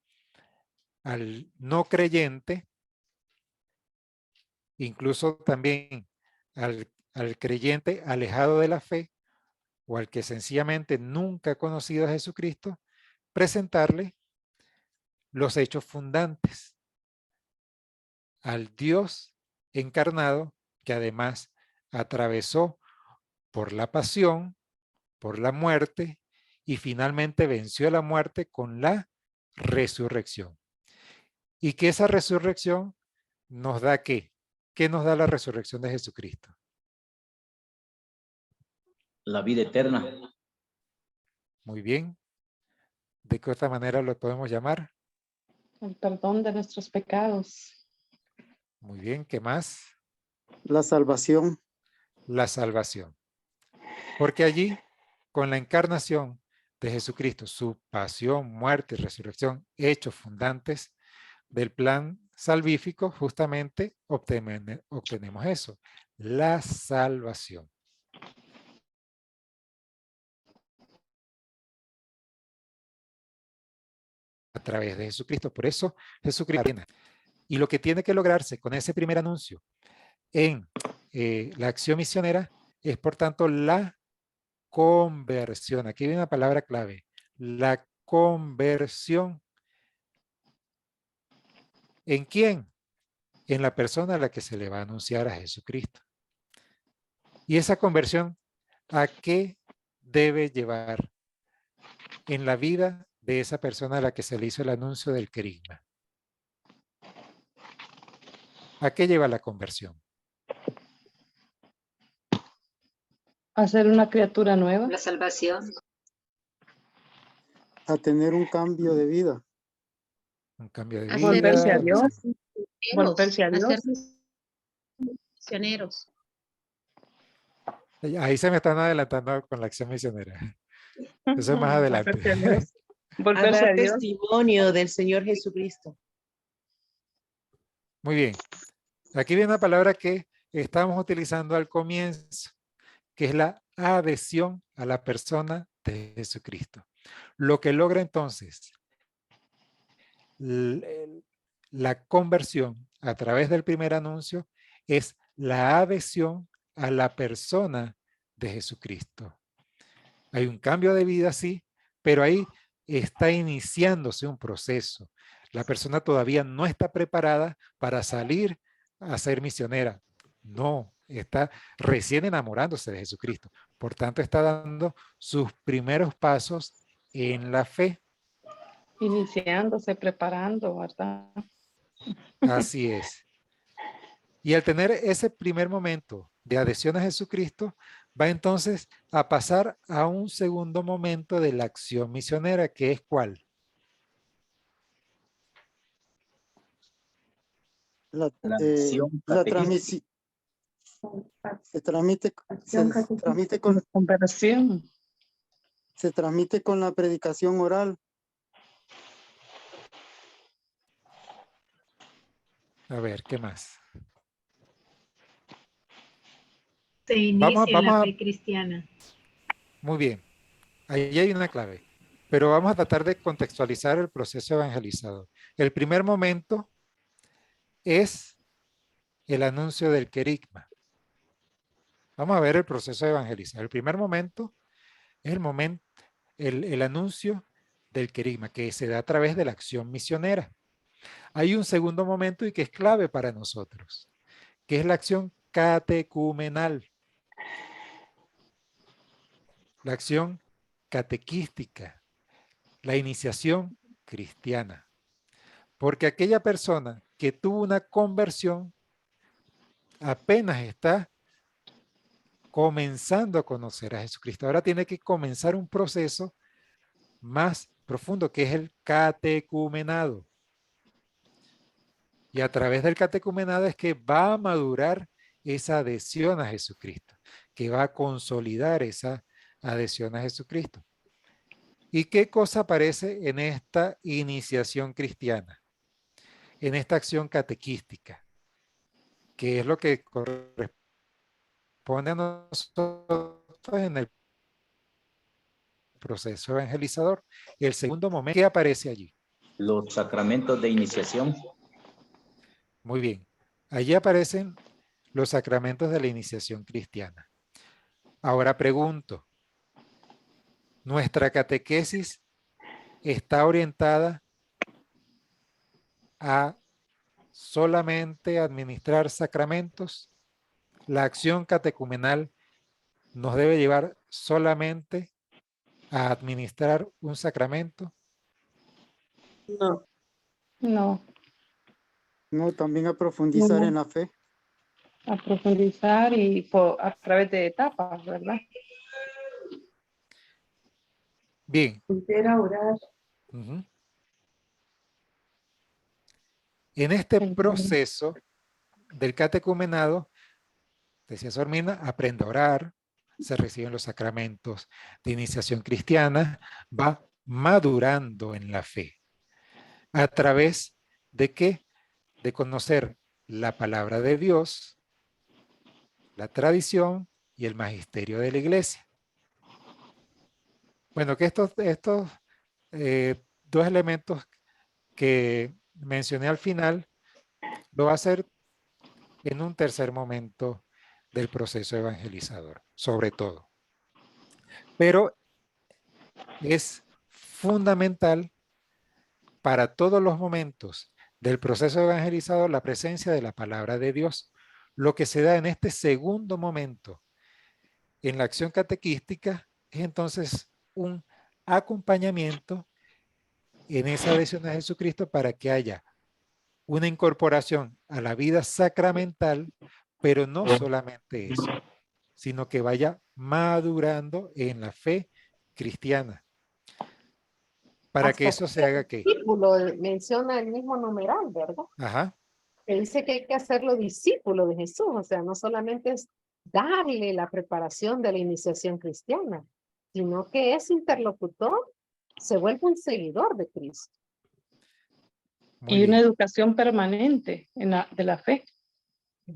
al no creyente, incluso también al creyente alejado de la fe, o al que sencillamente nunca ha conocido a Jesucristo, presentarle los hechos fundantes al Dios encarnado que además atravesó por la pasión, por la muerte y finalmente venció la muerte con la resurrección. Y que esa resurrección nos da ¿qué? ¿Qué nos da la resurrección de Jesucristo? La vida eterna. Muy bien. ¿De qué otra manera lo podemos llamar? El perdón de nuestros pecados. Muy bien. ¿Qué más? La salvación. La salvación. Porque allí, con la encarnación de Jesucristo, su pasión, muerte y resurrección, hechos fundantes del plan salvífico, justamente obtenemos eso, la salvación. A través de Jesucristo. Por eso Jesucristo. Y lo que tiene que lograrse con ese primer anuncio en la acción misionera es, por tanto, la conversión. Aquí viene una palabra clave. La conversión. ¿En quién? En la persona a la que se le va a anunciar a Jesucristo. Y esa conversión, ¿a qué debe llevar en la vida de esa persona a la que se le hizo el anuncio del querigma? ¿A qué lleva la conversión? A ser una criatura nueva. La salvación. A tener un cambio de vida. Un cambio de vida. Volverse a Dios. Volverse a Dios. Hacer misioneros. Ahí se me están adelantando con la acción misionera. Eso es más adelante. Volverse a dar Dios. testimonio del Señor Jesucristo. Muy bien. Aquí viene una palabra que estamos utilizando al comienzo, que es la adhesión a la persona de Jesucristo. Lo que logra entonces la conversión a través del primer anuncio es la adhesión a la persona de Jesucristo. Hay un cambio de vida, sí, pero ahí está iniciándose un proceso. La persona todavía no está preparada para salir a ser misionera. No, está recién enamorándose de Jesucristo. Por tanto, está dando sus primeros pasos en la fe. Iniciándose, preparando, ¿verdad? Así es. Y al tener ese primer momento de adhesión a Jesucristo, va entonces a pasar a un segundo momento de la acción misionera, que es ¿cuál? La acción transmisión. Se transmite con conversión. Se transmite con la predicación oral. A ver, ¿qué más? Se inicia la fe cristiana. Muy bien. Ahí hay una clave. Pero vamos a tratar de contextualizar el proceso evangelizador. El primer momento es el anuncio del querigma. Vamos a ver el proceso evangelizador. El primer momento es el anuncio del querigma, que se da a través de la acción misionera. Hay un segundo momento y que es clave para nosotros, que es la acción catecumenal. La acción catequística, la iniciación cristiana. Porque aquella persona que tuvo una conversión apenas está comenzando a conocer a Jesucristo. Ahora tiene que comenzar un proceso más profundo, que es el catecumenado. Y a través del catecumenado es que va a madurar esa adhesión a Jesucristo, que va a consolidar esa adhesión a Jesucristo. ¿Y qué cosa aparece en esta iniciación cristiana? En esta acción catequística, que es lo que corresponde a nosotros en el proceso evangelizador. Y el segundo momento, ¿qué aparece allí? Los sacramentos de iniciación. Muy bien. Allí aparecen los sacramentos de la iniciación cristiana. Ahora pregunto, Nuestra catequesis está orientada a solamente administrar sacramentos. La acción catecumenal nos debe llevar solamente a administrar un sacramento. No. No, No, también a profundizar No. en la fe. a profundizar y a través de etapas, ¿verdad? Bien. Volver a orar. Ujú. En este proceso del catecumenado, decía Sormina, aprende a orar, se reciben los sacramentos de iniciación cristiana, va madurando en la fe. ¿A través de qué? De conocer la palabra de Dios, la tradición y el magisterio de la iglesia. Bueno, que estos dos elementos que mencioné al final lo va a hacer en un tercer momento del proceso evangelizador, sobre todo. Pero es fundamental para todos los momentos del proceso evangelizador la presencia de la palabra de Dios. Lo que se da en este segundo momento en la acción catequística es entonces un acompañamiento en esa adhesión a Jesucristo para que haya una incorporación a la vida sacramental, pero no solamente eso, sino que vaya madurando en la fe cristiana. Para que eso se haga, ¿qué? Discípulo, menciona el mismo numeral, ¿verdad? Ajá. Que dice que hay que hacerlo discípulo de Jesús, o sea, no solamente es darle la preparación de la iniciación cristiana, sino que es interlocutor, se vuelve un seguidor de Cristo. Muy Y una bien. educación permanente de la fe,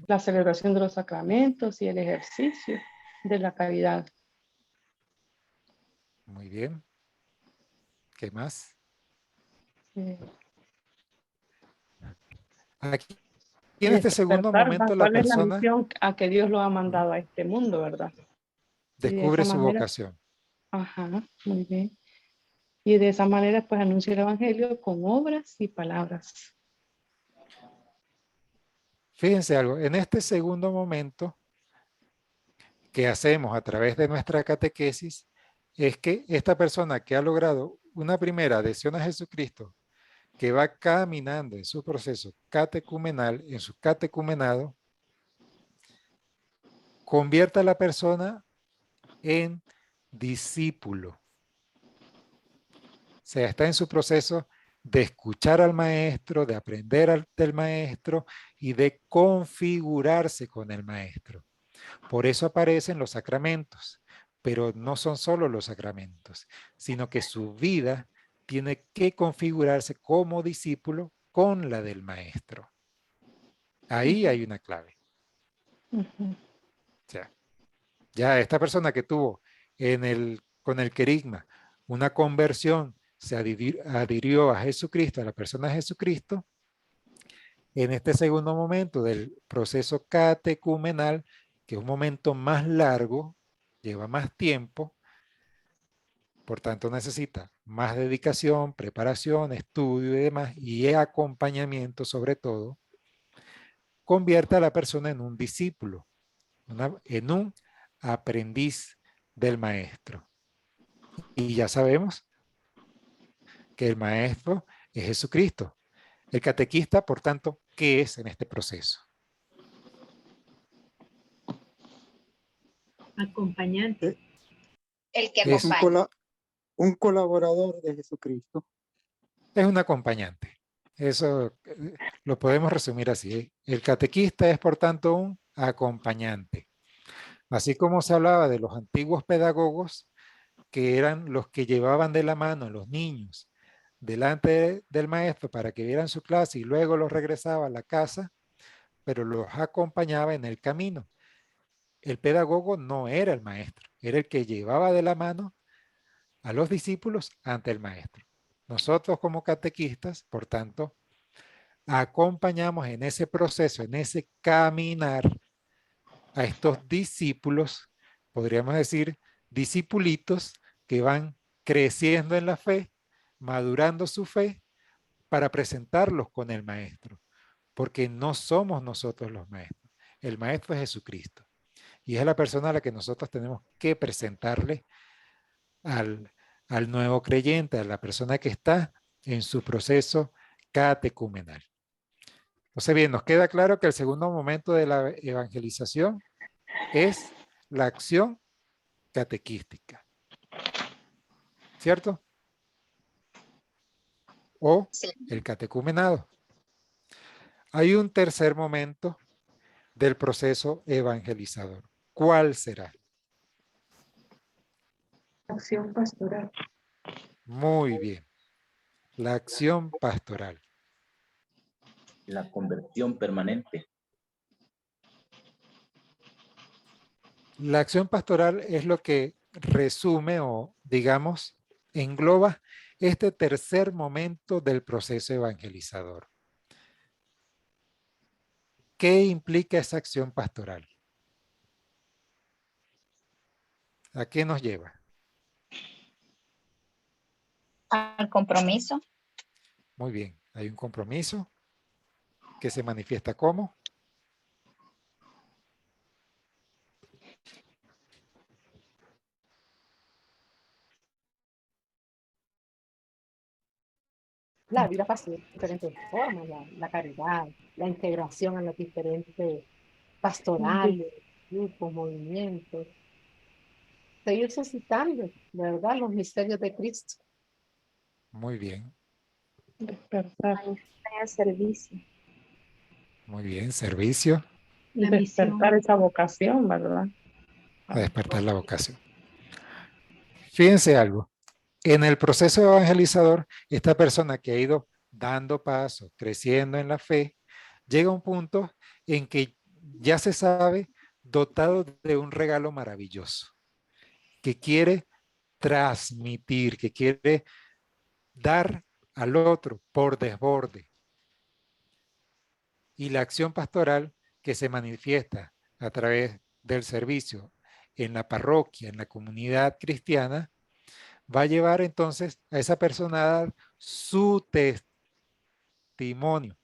la celebración de los sacramentos y el ejercicio de la caridad. Muy bien. ¿Qué más? Aquí en este segundo momento la ¿Cuál es la persona misión a que Dios lo ha mandado a este mundo, verdad? Y de descubre esa su manera, vocación. ajá, muy bien. Y de esa manera, pues, anuncia el evangelio con obras y palabras. Fíjense algo, en este segundo momento que hacemos a través de nuestra catequesis es que esta persona que ha logrado una primera adhesión a Jesucristo, que va caminando en su proceso catecumenal, en su catecumenado, convierta a la persona en discípulo. O sea, está en su proceso de escuchar al maestro, de aprender del maestro y de configurarse con el maestro. Por eso aparecen los sacramentos, pero no son solo los sacramentos, sino que su vida tiene que configurarse como discípulo con la del maestro. Ahí hay una clave. O sea, ya esta persona que tuvo con el querigma una conversión, se adhirió a Jesucristo, a la persona de Jesucristo, en este segundo momento del proceso catecumenal, que es un momento más largo, lleva más tiempo, por tanto necesita más dedicación, preparación, estudio y demás, y acompañamiento sobre todo, convierte a la persona en un discípulo, en un aprendiz del maestro. Y ya sabemos que el maestro es Jesucristo. El catequista, por tanto, ¿qué es en este proceso? Acompañante. El que Es acompaña. Un colaborador de Jesucristo. Es un acompañante. Eso lo podemos resumir así. El catequista es, por tanto, un acompañante. Así como se hablaba de los antiguos pedagogos, que eran los que llevaban de la mano a los niños delante del maestro para que vieran su clase y luego los regresaba a la casa, pero los acompañaba en el camino. El pedagogo no era el maestro, era el que llevaba de la mano a los discípulos ante el maestro. Nosotros como catequistas, por tanto, acompañamos en ese proceso, en ese caminar a estos discípulos, podríamos decir discipulitos que van creciendo en la fe, madurando su fe para presentarlos con el maestro, porque no somos nosotros los maestros. El maestro es Jesucristo y es la persona a la que nosotros tenemos que presentarle al nuevo creyente, a la persona que está en su proceso catecumenal. Entonces bien, nos queda claro que el segundo momento de la evangelización es la acción catequística, ¿cierto? O el catecumenado. Hay un tercer momento del proceso evangelizador. ¿Cuál será? Acción pastoral. Muy bien. La acción pastoral. La conversión permanente. La acción pastoral es lo que resume o, digamos, engloba este tercer momento del proceso evangelizador. ¿Qué implica esa acción pastoral? ¿A qué nos lleva? Al compromiso. Muy bien, hay un compromiso que se manifiesta como La vida pastoral de diferentes formas, la caridad, la integración a las diferentes pastorales, grupos, movimientos. Seguir suscitando, de verdad, los misterios de Cristo. muy bien. Despertar. El servicio. Muy bien, servicio, La Despertar misión. esa vocación, ¿verdad? a despertar la vocación. Fíjense algo, en el proceso evangelizador, esta persona que ha ido dando pasos, creciendo en la fe, llega a un punto en que ya se sabe dotado de un regalo maravilloso, que quiere transmitir, que quiere dar al otro por desborde. Y la acción pastoral que se manifiesta a través del servicio en la parroquia, en la comunidad cristiana, va a llevar entonces a esa persona a dar su testimonio.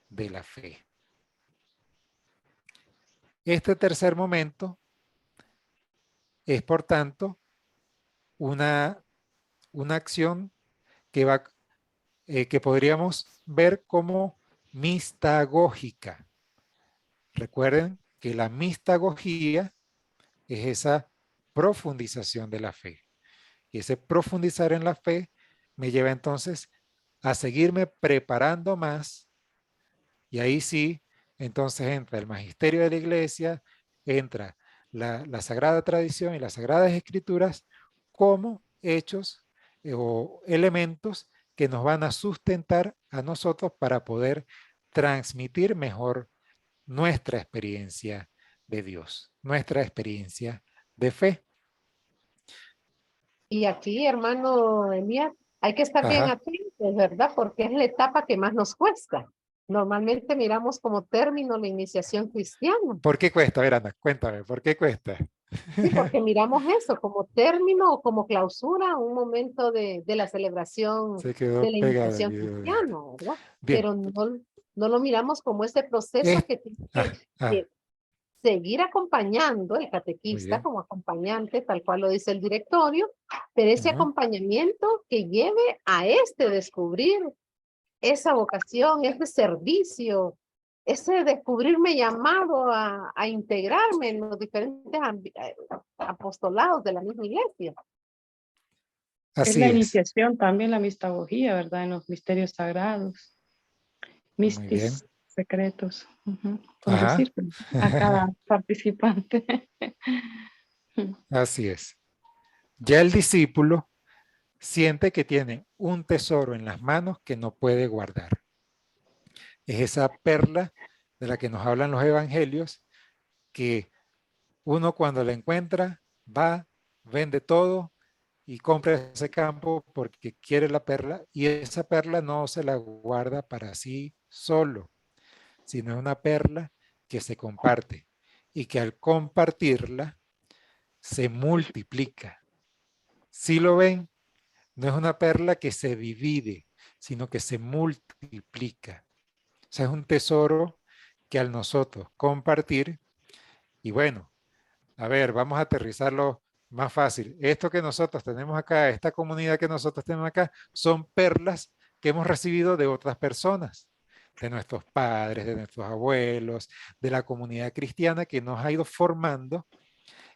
De la fe. Este tercer momento es, por tanto, una acción que, que podríamos ver como mistagógica. Recuerden que la mistagogía es esa profundización de la fe. Y ese profundizar en la fe me lleva entonces a seguirme preparando más. Y ahí sí, entonces entra el magisterio de la iglesia, entra la Sagrada Tradición y las Sagradas Escrituras como hechos o elementos que nos van a sustentar a nosotros para poder transmitir mejor nuestra experiencia de Dios, nuestra experiencia de fe. Y aquí, hermano Elías, hay que estar bien Ajá. atentos, ¿verdad? Porque es la etapa que más nos cuesta. Normalmente miramos como término la iniciación cristiana. ¿Por qué cuesta? A ver, Ana, cuéntame, ¿por qué cuesta? Sí, porque miramos eso como término o como clausura, un momento de la celebración Se quedó de la pegada el iniciación video. cristiana, ¿verdad? Bien. Pero no lo miramos como ese proceso que tiene que seguir acompañando el catequista como acompañante, tal cual lo dice el directorio, pero ese acompañamiento que lleve a descubrir esa vocación, ese servicio, ese descubrirme llamado a integrarme en los diferentes apostolados de la misma iglesia. Es la iniciación, también la mistagogía, ¿verdad? En los misterios sagrados. Mistis secretos. Con decir a cada participante. Así es. Ya el discípulo siente que tiene un tesoro en las manos que no puede guardar. Es esa perla de la que nos hablan los evangelios, que uno cuando la encuentra va, vende todo y compra ese campo porque quiere la perla, y esa perla no se la guarda para sí solo, sino es una perla que se comparte y que al compartirla se multiplica. Si lo ven, no es una perla que se divide, sino que se multiplica. O sea, es un tesoro que al nosotros compartir, y bueno, a ver, vamos a aterrizarlo más fácil. Esto que nosotros tenemos acá, esta comunidad que nosotros tenemos acá, son perlas que hemos recibido de otras personas, de nuestros padres, de nuestros abuelos, de la comunidad cristiana que nos ha ido formando,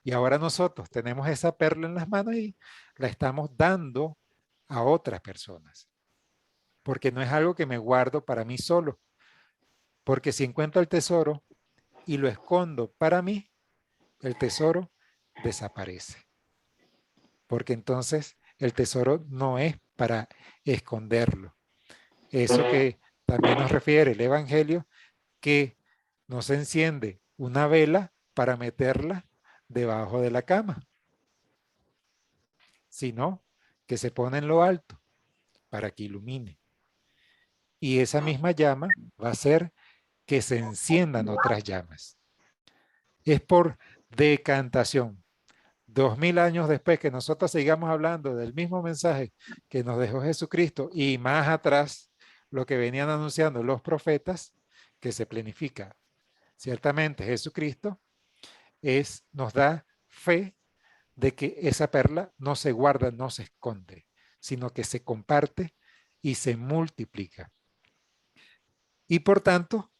y ahora nosotros tenemos esa perla en las manos y la estamos dando a otras personas. Porque no es algo que me guardo para mí solo. Porque si encuentro el tesoro y lo escondo para mí, el tesoro desaparece. Porque entonces el tesoro no es para esconderlo. Eso que también nos refiere el Evangelio, que no se enciende una vela para meterla debajo de la cama, sino que se pone en lo alto para que ilumine. Y esa misma llama va a hacer que se enciendan otras llamas. Es por decantación. 2000 años después que nosotros sigamos hablando del mismo mensaje que nos dejó Jesucristo y más atrás lo que venían anunciando los profetas, que se planifica. Ciertamente Jesucristo nos da fe de que esa perla no se guarda, no se esconde, sino que se comparte y se multiplica. Y por tanto,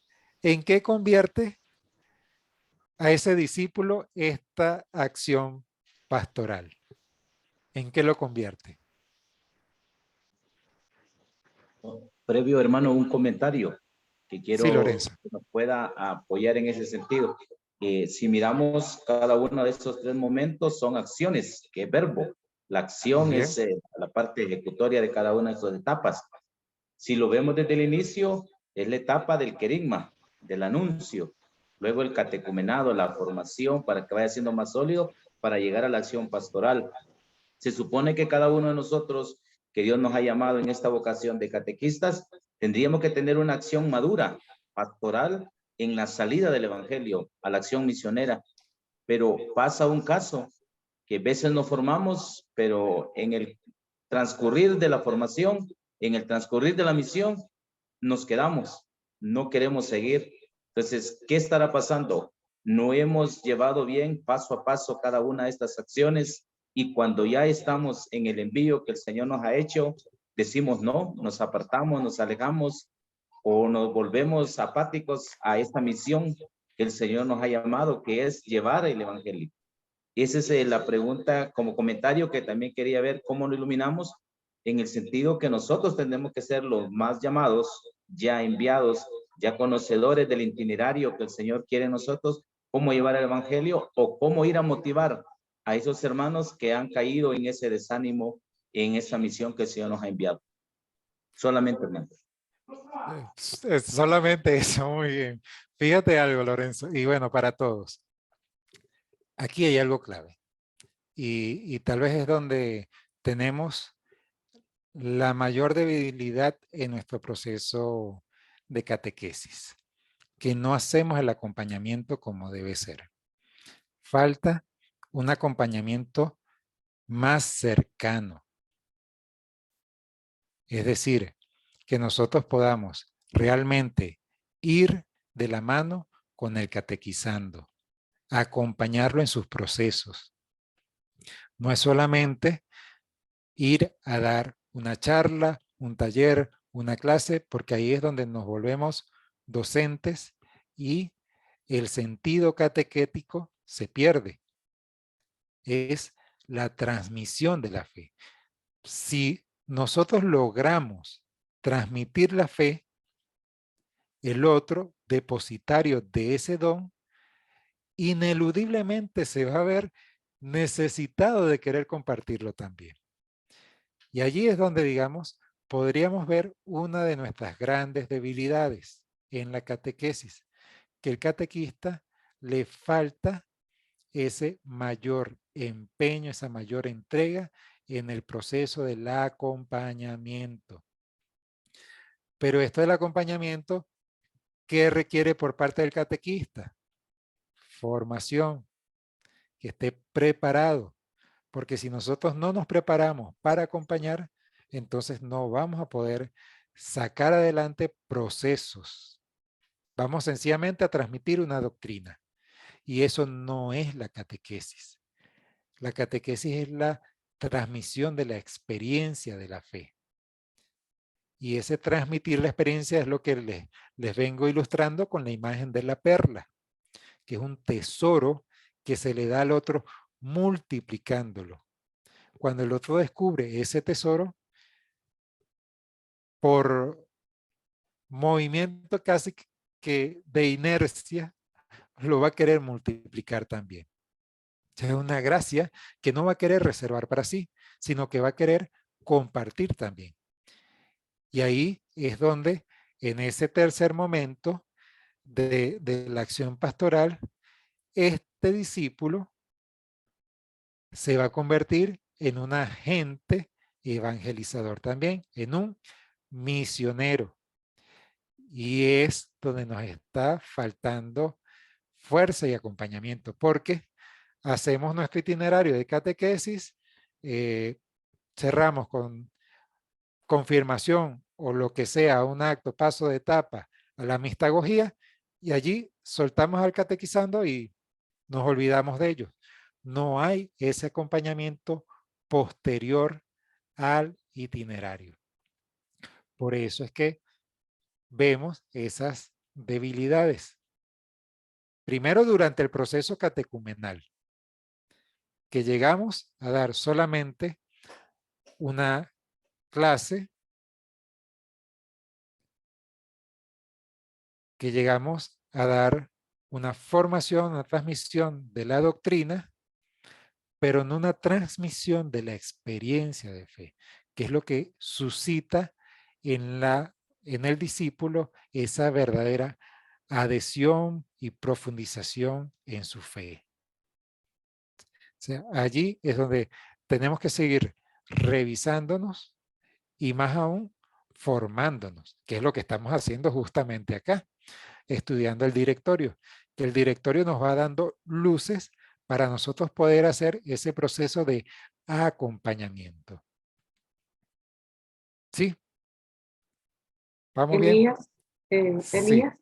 ¿en qué convierte a ese discípulo esta acción pastoral? ¿En qué lo convierte? Previo, hermano, un comentario que quiero Sí, Lorenzo. que nos pueda apoyar en ese sentido. Si miramos cada uno de estos tres momentos, son acciones, que es verbo. La acción Bien. es la parte ejecutoria de cada una de estas etapas. Si lo vemos desde el inicio, es la etapa del querigma, del anuncio. Luego el catecumenado, la formación para que vaya siendo más sólido para llegar a la acción pastoral. Se supone que cada uno de nosotros, que Dios nos ha llamado en esta vocación de catequistas, tendríamos que tener una acción madura, pastoral, en la salida del evangelio, a la acción misionera. Pero pasa un caso que a veces nos formamos, pero en el transcurrir de la formación, en el transcurrir de la misión, nos quedamos, no queremos seguir. Entonces, ¿qué estará pasando? No hemos llevado bien paso a paso cada una de estas acciones, y cuando ya estamos en el envío que el Señor nos ha hecho, decimos no, nos apartamos, nos alejamos o nos volvemos apáticos a esta misión que el Señor nos ha llamado, que es llevar el evangelio. Esa es la pregunta como comentario que también quería ver cómo lo iluminamos, en el sentido que nosotros tenemos que ser los más llamados, ya enviados, ya conocedores del itinerario que el Señor quiere en nosotros, cómo llevar el evangelio o cómo ir a motivar a esos hermanos que han caído en ese desánimo, en esa misión que el Señor nos ha enviado. Solamente, hermano. Es solamente eso, muy bien. Fíjate algo, Lorenzo, y bueno, para todos. Aquí hay algo clave, y tal vez es donde tenemos la mayor debilidad en nuestro proceso de catequesis, que no hacemos el acompañamiento como debe ser. Falta un acompañamiento más cercano. Es decir, que nosotros podamos realmente ir de la mano con el catequizando, acompañarlo en sus procesos. No es solamente ir a dar una charla, un taller, una clase, porque ahí es donde nos volvemos docentes y el sentido catequético se pierde. Es la transmisión de la fe. Si nosotros logramos transmitir la fe, el otro depositario de ese don ineludiblemente se va a ver necesitado de querer compartirlo también. Y allí es donde, digamos, podríamos ver una de nuestras grandes debilidades en la catequesis, que el catequista le falta ese mayor empeño, esa mayor entrega en el proceso del acompañamiento. Pero esto del acompañamiento ¿Qué requiere por parte del catequista? Formación, que esté preparado, porque si nosotros no nos preparamos para acompañar, entonces no vamos a poder sacar adelante procesos. Vamos sencillamente a transmitir una doctrina, y eso no es la catequesis. La catequesis es la transmisión de la experiencia de la fe. Y ese transmitir la experiencia es lo que les vengo ilustrando con la imagen de la perla, que es un tesoro que se le da al otro multiplicándolo. Cuando el otro descubre ese tesoro, por movimiento casi que de inercia, lo va a querer multiplicar también. Es una gracia que no va a querer reservar para sí, sino que va a querer compartir también. Y ahí es donde, en ese tercer momento de la acción pastoral, este discípulo se va a convertir en un agente evangelizador también, en un misionero. Y es donde nos está faltando fuerza y acompañamiento, porque hacemos nuestro itinerario de catequesis, cerramos con confirmación o lo que sea, un acto, paso de etapa a la mistagogía, y allí soltamos al catequizando y nos olvidamos de ellos. No hay ese acompañamiento posterior al itinerario. Por eso es que vemos esas debilidades. Primero, durante el proceso catecumenal, que llegamos a dar solamente una clase, que llegamos a dar una formación, una transmisión de la doctrina, pero no una transmisión de la experiencia de fe, que es lo que suscita en el discípulo esa verdadera adhesión y profundización en su fe. O sea, allí es donde tenemos que seguir revisándonos y más aún formándonos, que es lo que estamos haciendo justamente acá, estudiando el directorio, que el directorio nos va dando luces para nosotros poder hacer ese proceso de acompañamiento. ¿Sí? ¿Vamos bien? Elías, Sí. Elías,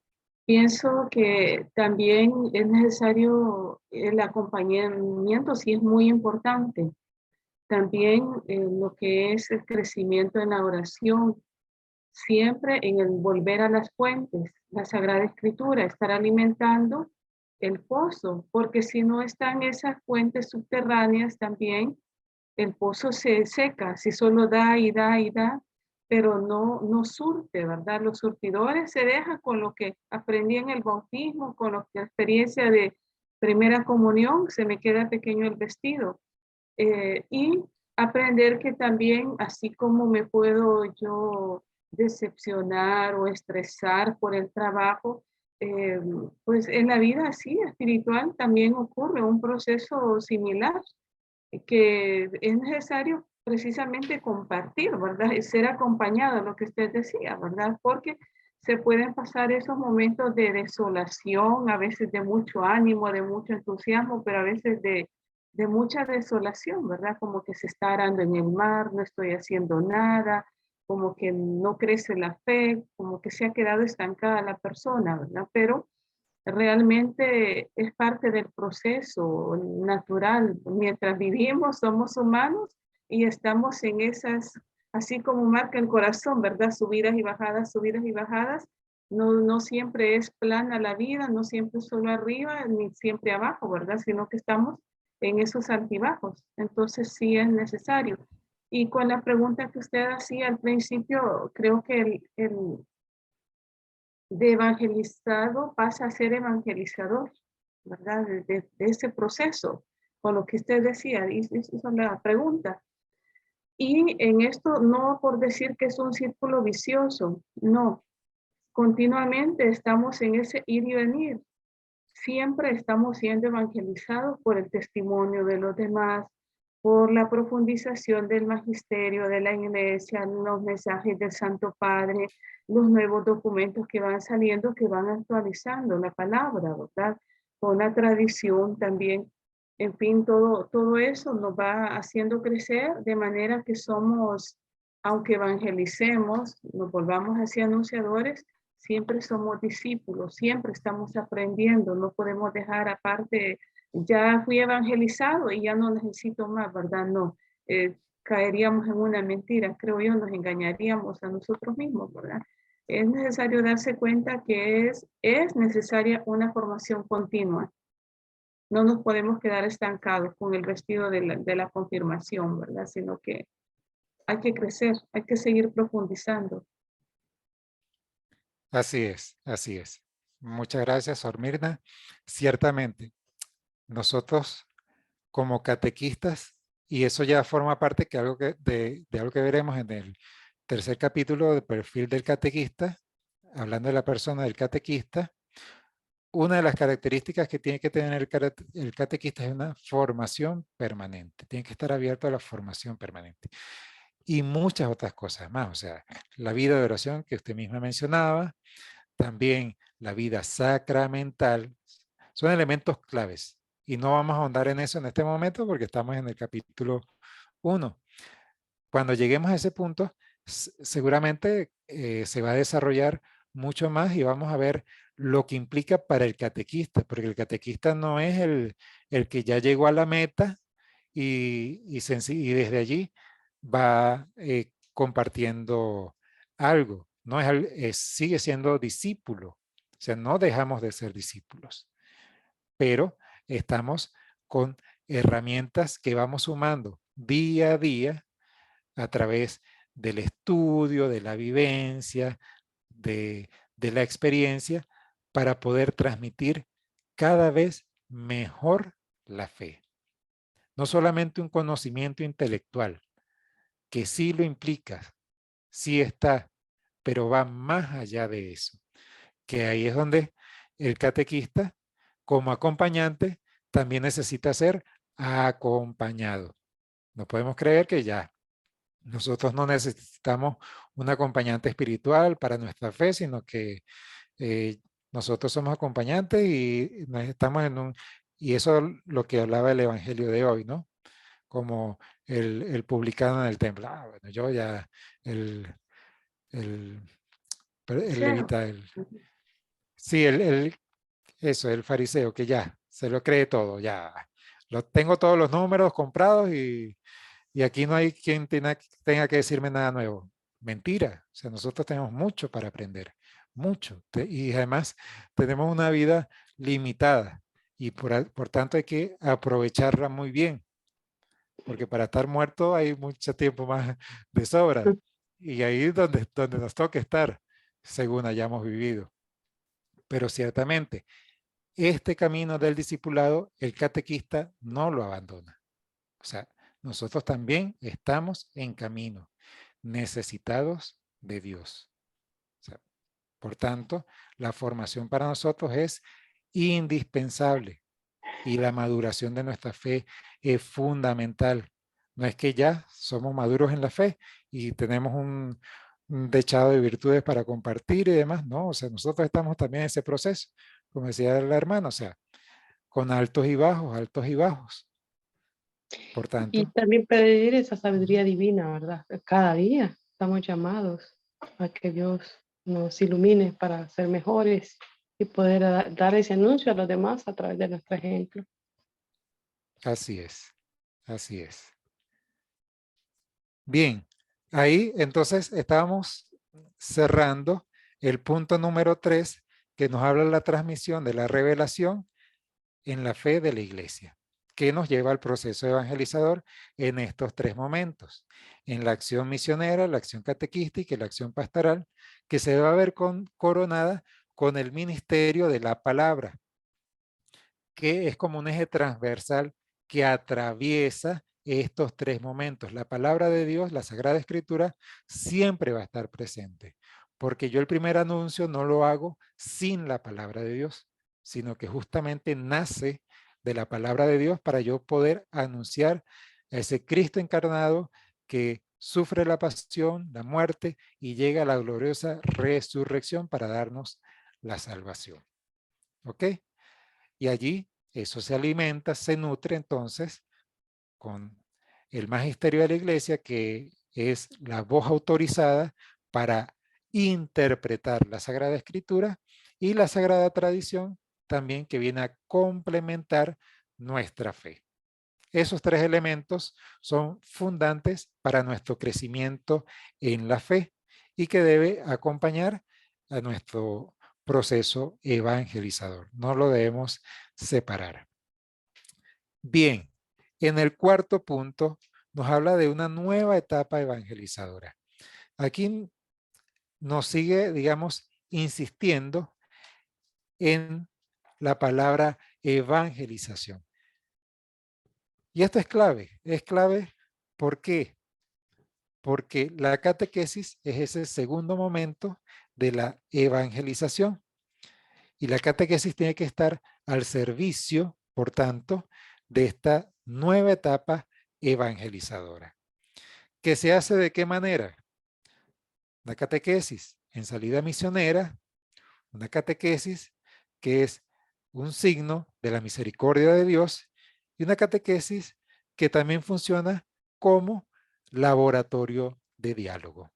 pienso que también es necesario el acompañamiento, sí es muy importante. También lo que es el crecimiento en la oración, siempre en el volver a las fuentes, la Sagrada Escritura, estar alimentando el pozo, porque si no están esas fuentes subterráneas también, el pozo se seca, si solo da y da y da, pero no surte, ¿verdad? Los surtidores se dejan con lo que aprendí en el bautismo, con la experiencia de primera comunión, se me queda pequeño el vestido. Y aprender que también, así como me puedo yo decepcionar o estresar por el trabajo, pues en la vida así espiritual también ocurre un proceso similar, que es necesario precisamente compartir, ¿verdad? Y ser acompañado, lo que usted decía, ¿verdad? Porque se pueden pasar esos momentos de desolación, a veces de mucho ánimo, de mucho entusiasmo, pero a veces de mucha desolación, ¿verdad? Como que se está arando en el mar, no estoy haciendo nada, como que no crece la fe, como que se ha quedado estancada la persona, ¿verdad? Pero realmente es parte del proceso natural. Mientras vivimos, somos humanos y estamos en esas, así como marca el corazón, ¿verdad? Subidas y bajadas, subidas y bajadas. No siempre es plana la vida, no siempre solo arriba, ni siempre abajo, ¿verdad? Sino que estamos en esos altibajos. Entonces sí es necesario. Y con la pregunta que usted hacía al principio, creo que el de evangelizado pasa a ser evangelizador, ¿verdad? De ese proceso, con lo que usted decía, hizo la pregunta. Y en esto no por decir que es un círculo vicioso, no. Continuamente estamos en ese ir y venir. Siempre estamos siendo evangelizados por el testimonio de los demás, por la profundización del magisterio de la iglesia, los mensajes del Santo Padre, los nuevos documentos que van saliendo, que van actualizando la palabra, ¿verdad? Con la tradición también. En fin, todo eso nos va haciendo crecer de manera que somos, aunque evangelicemos, nos volvamos hacia anunciadores, siempre somos discípulos, siempre estamos aprendiendo, no podemos dejar aparte, ya fui evangelizado y ya no necesito más, ¿verdad? No, caeríamos en una mentira, creo yo, nos engañaríamos a nosotros mismos, ¿verdad? Es necesario darse cuenta que es necesaria una formación continua. No nos podemos quedar estancados con el vestido de la confirmación, ¿verdad? Sino que hay que crecer, hay que seguir profundizando. Así es, así es. Muchas gracias, Sor Mirna. Ciertamente, nosotros como catequistas, y eso ya forma parte de algo que veremos en el tercer capítulo de perfil del catequista, hablando de la persona del catequista. Una de las características que tiene que tener el catequista es una formación permanente. Tiene que estar abierto a la formación permanente. Y muchas otras cosas más. O sea, la vida de oración que usted misma mencionaba, también la vida sacramental, son elementos claves. Y no vamos a ahondar en eso en este momento porque estamos en el capítulo 1. Cuando lleguemos a ese punto, seguramente se va a desarrollar mucho más y vamos a ver lo que implica para el catequista, porque el catequista no es el que ya llegó a la meta y desde allí va compartiendo algo, no sigue siendo discípulo, o sea, no dejamos de ser discípulos, pero estamos con herramientas que vamos sumando día a día a través del estudio, de la vivencia, de la experiencia, para poder transmitir cada vez mejor la fe. No solamente un conocimiento intelectual, que sí lo implica, sí está, pero va más allá de eso. Que ahí es donde el catequista, como acompañante, también necesita ser acompañado. No podemos creer que ya nosotros no necesitamos un acompañante espiritual para nuestra fe, sino que nosotros somos acompañantes y estamos y eso es lo que hablaba el Evangelio de hoy, ¿no? Como el publicano en el templo. Bueno, yo ya, el levita, sí, eso, el fariseo, que ya se lo cree todo, ya. Tengo todos los números comprados y aquí no hay quien tenga que decirme nada nuevo. Mentira. O sea, nosotros tenemos mucho para aprender, mucho. Y además tenemos una vida limitada y por tanto hay que aprovecharla muy bien, porque para estar muerto hay mucho tiempo más de sobra. Y ahí es donde nos toca estar, según hayamos vivido. Pero ciertamente, este camino del discipulado, el catequista no lo abandona. O sea, nosotros también estamos en camino, necesitados de Dios. O sea, por tanto, la formación para nosotros es indispensable y la maduración de nuestra fe es fundamental. No es que ya somos maduros en la fe y tenemos un dechado de virtudes para compartir y demás, no, o sea, nosotros estamos también en ese proceso, como decía la hermana, o sea, con altos y bajos, altos y bajos. Por tanto, y también pedir esa sabiduría divina, ¿verdad? Cada día estamos llamados a que Dios nos ilumine para ser mejores y poder dar ese anuncio a los demás a través de nuestro ejemplo. así es, así es. Bien, ahí entonces estábamos cerrando el punto número 3 que nos habla de la transmisión de la revelación en la fe de la iglesia, que nos lleva al proceso evangelizador en estos 3 momentos, en la acción misionera, la acción catequística y la acción pastoral, que se va a ver coronada con el ministerio de la palabra, que es como un eje transversal que atraviesa estos 3 momentos. La palabra de Dios, la Sagrada Escritura, siempre va a estar presente, porque yo el primer anuncio no lo hago sin la palabra de Dios, sino que justamente nace de la palabra de Dios para yo poder anunciar a ese Cristo encarnado que sufre la pasión, la muerte y llega a la gloriosa resurrección para darnos la salvación. ¿Ok? Y allí eso se alimenta, se nutre entonces con el magisterio de la iglesia, que es la voz autorizada para interpretar la Sagrada Escritura, y la Sagrada Tradición también, que viene a complementar nuestra fe. Esos tres elementos son fundantes para nuestro crecimiento en la fe y que debe acompañar a nuestro proceso evangelizador. No lo debemos separar. Bien, en el cuarto punto nos habla de una nueva etapa evangelizadora. Aquí nos sigue, digamos, insistiendo en la palabra evangelización. Y esto es clave, ¿por qué? Porque la catequesis es ese segundo momento de la evangelización. Y la catequesis tiene que estar al servicio, por tanto, de esta nueva etapa evangelizadora. ¿Que se hace de qué manera? La catequesis en salida misionera, una catequesis que es un signo de la misericordia de Dios, y una catequesis que también funciona como laboratorio de diálogo.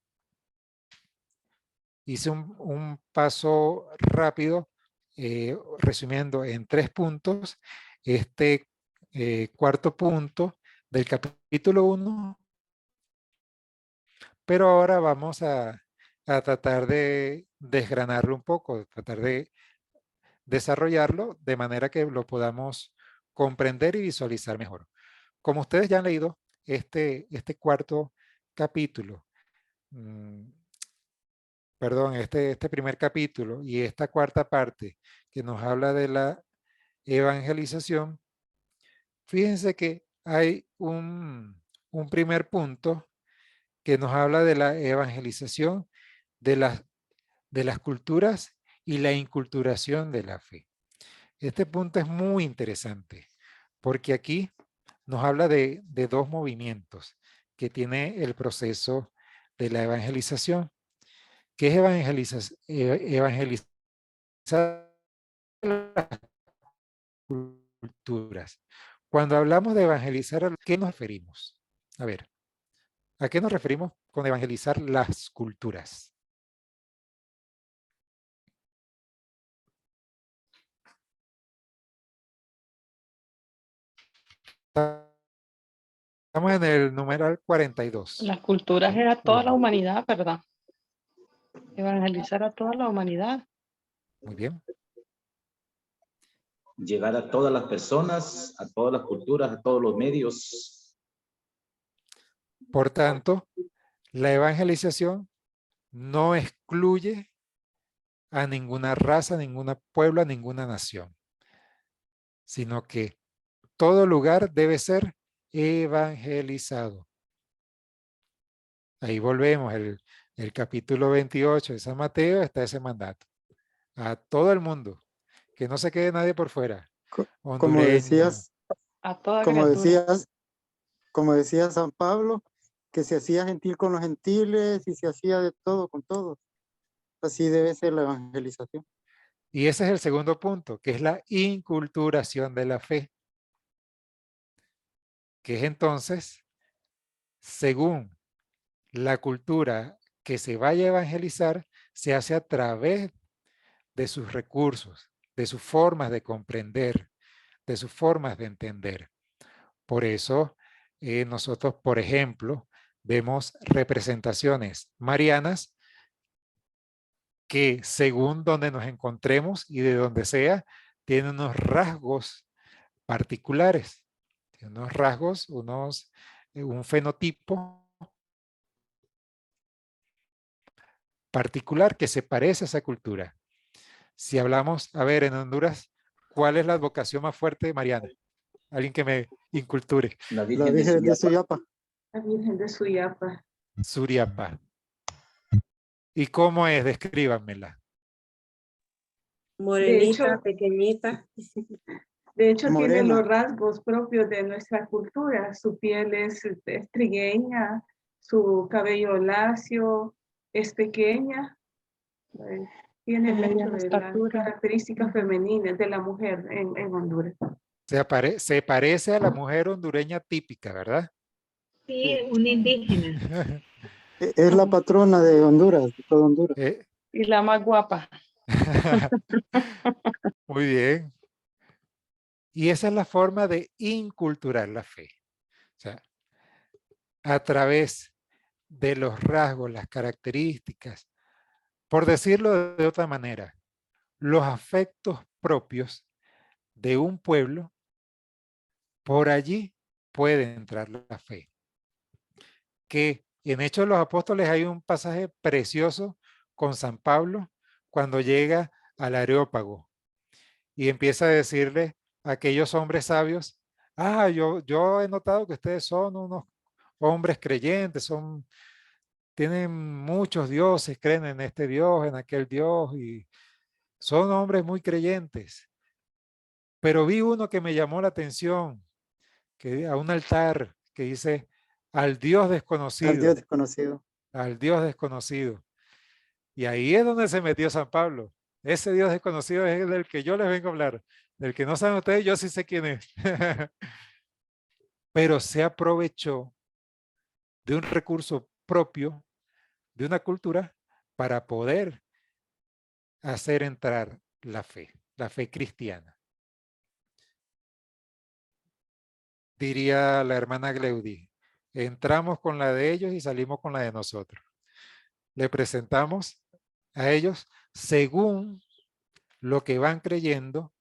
Hice un paso rápido, resumiendo en 3 puntos, este cuarto punto del capítulo 1, pero ahora vamos a tratar de desgranarlo un poco, tratar de desarrollarlo de manera que lo podamos comprender y visualizar mejor. Como ustedes ya han leído este cuarto capítulo, perdón, este primer capítulo y esta cuarta parte que nos habla de la evangelización, fíjense que hay un primer punto que nos habla de la evangelización de las culturas y la inculturación de la fe. Este punto es muy interesante porque aquí nos habla de 2 movimientos que tiene el proceso de la evangelización. ¿Qué es evangelizar las culturas? Cuando hablamos de evangelizar, ¿a qué nos referimos? A ver, ¿a qué nos referimos con evangelizar las culturas? Estamos en el numeral 42. Las culturas era toda la humanidad, ¿verdad? Evangelizar a toda la humanidad. Muy bien. Llegar a todas las personas, a todas las culturas, a todos los medios. Por tanto, la evangelización no excluye a ninguna raza, a ningún pueblo, a ninguna nación, sino que todo lugar debe ser evangelizado. Ahí volvemos, el capítulo 28 de San Mateo está ese mandato. A todo el mundo, que no se quede nadie por fuera. Como decías, a toda como decía San Pablo, que se hacía gentil con los gentiles y se hacía de todo con todos. Así debe ser la evangelización. Y ese es el segundo punto, que es la inculturación de la fe. Que es entonces, según la cultura que se vaya a evangelizar, se hace a través de sus recursos, de sus formas de comprender, de sus formas de entender. Por eso, nosotros, por ejemplo, vemos representaciones marianas que según donde nos encontremos y de donde sea, tienen unos rasgos particulares, tienen unos rasgos, un fenotipo particular que se parece a esa cultura. Si hablamos, a ver, en Honduras, ¿cuál es la advocación más fuerte mariana? Alguien que me inculture. La Virgen de Suyapa. La Virgen de Suyapa. Suriapa. ¿Y cómo es? Descríbanmela. Morenita, pequeñita. De hecho, tiene morena. los rasgos propios de nuestra cultura. Su piel es trigueña, su cabello lacio, es pequeña. Tiene De mediana mucho de las estatura. características femeninas de la mujer en Honduras. Se parece a la mujer hondureña típica, ¿verdad? Sí, un indígena. Es la patrona de Honduras, de todo Honduras. Y la más guapa. Muy bien. Y esa es la forma de inculturar la fe. O sea, a través de los rasgos, las características, por decirlo de otra manera, los afectos propios de un pueblo, por allí puede entrar la fe. Que en Hechos de los Apóstoles hay un pasaje precioso con San Pablo cuando llega al Areópago y empieza a decirle a aquellos hombres sabios, yo he notado que ustedes son unos hombres creyentes, tienen muchos dioses, creen en este Dios, en aquel Dios, y son hombres muy creyentes. Pero vi uno que me llamó la atención, que a un altar que dice, al Dios desconocido. Al Dios desconocido. Al Dios desconocido. Y ahí es donde se metió San Pablo. Ese Dios desconocido es el del que yo les vengo a hablar. Del que no saben ustedes, yo sí sé quién es. Pero se aprovechó de un recurso propio, de una cultura, para poder hacer entrar la fe cristiana. Diría la hermana Gleudi, entramos con la de ellos y salimos con la de nosotros. Le presentamos a ellos según lo que van creyendo,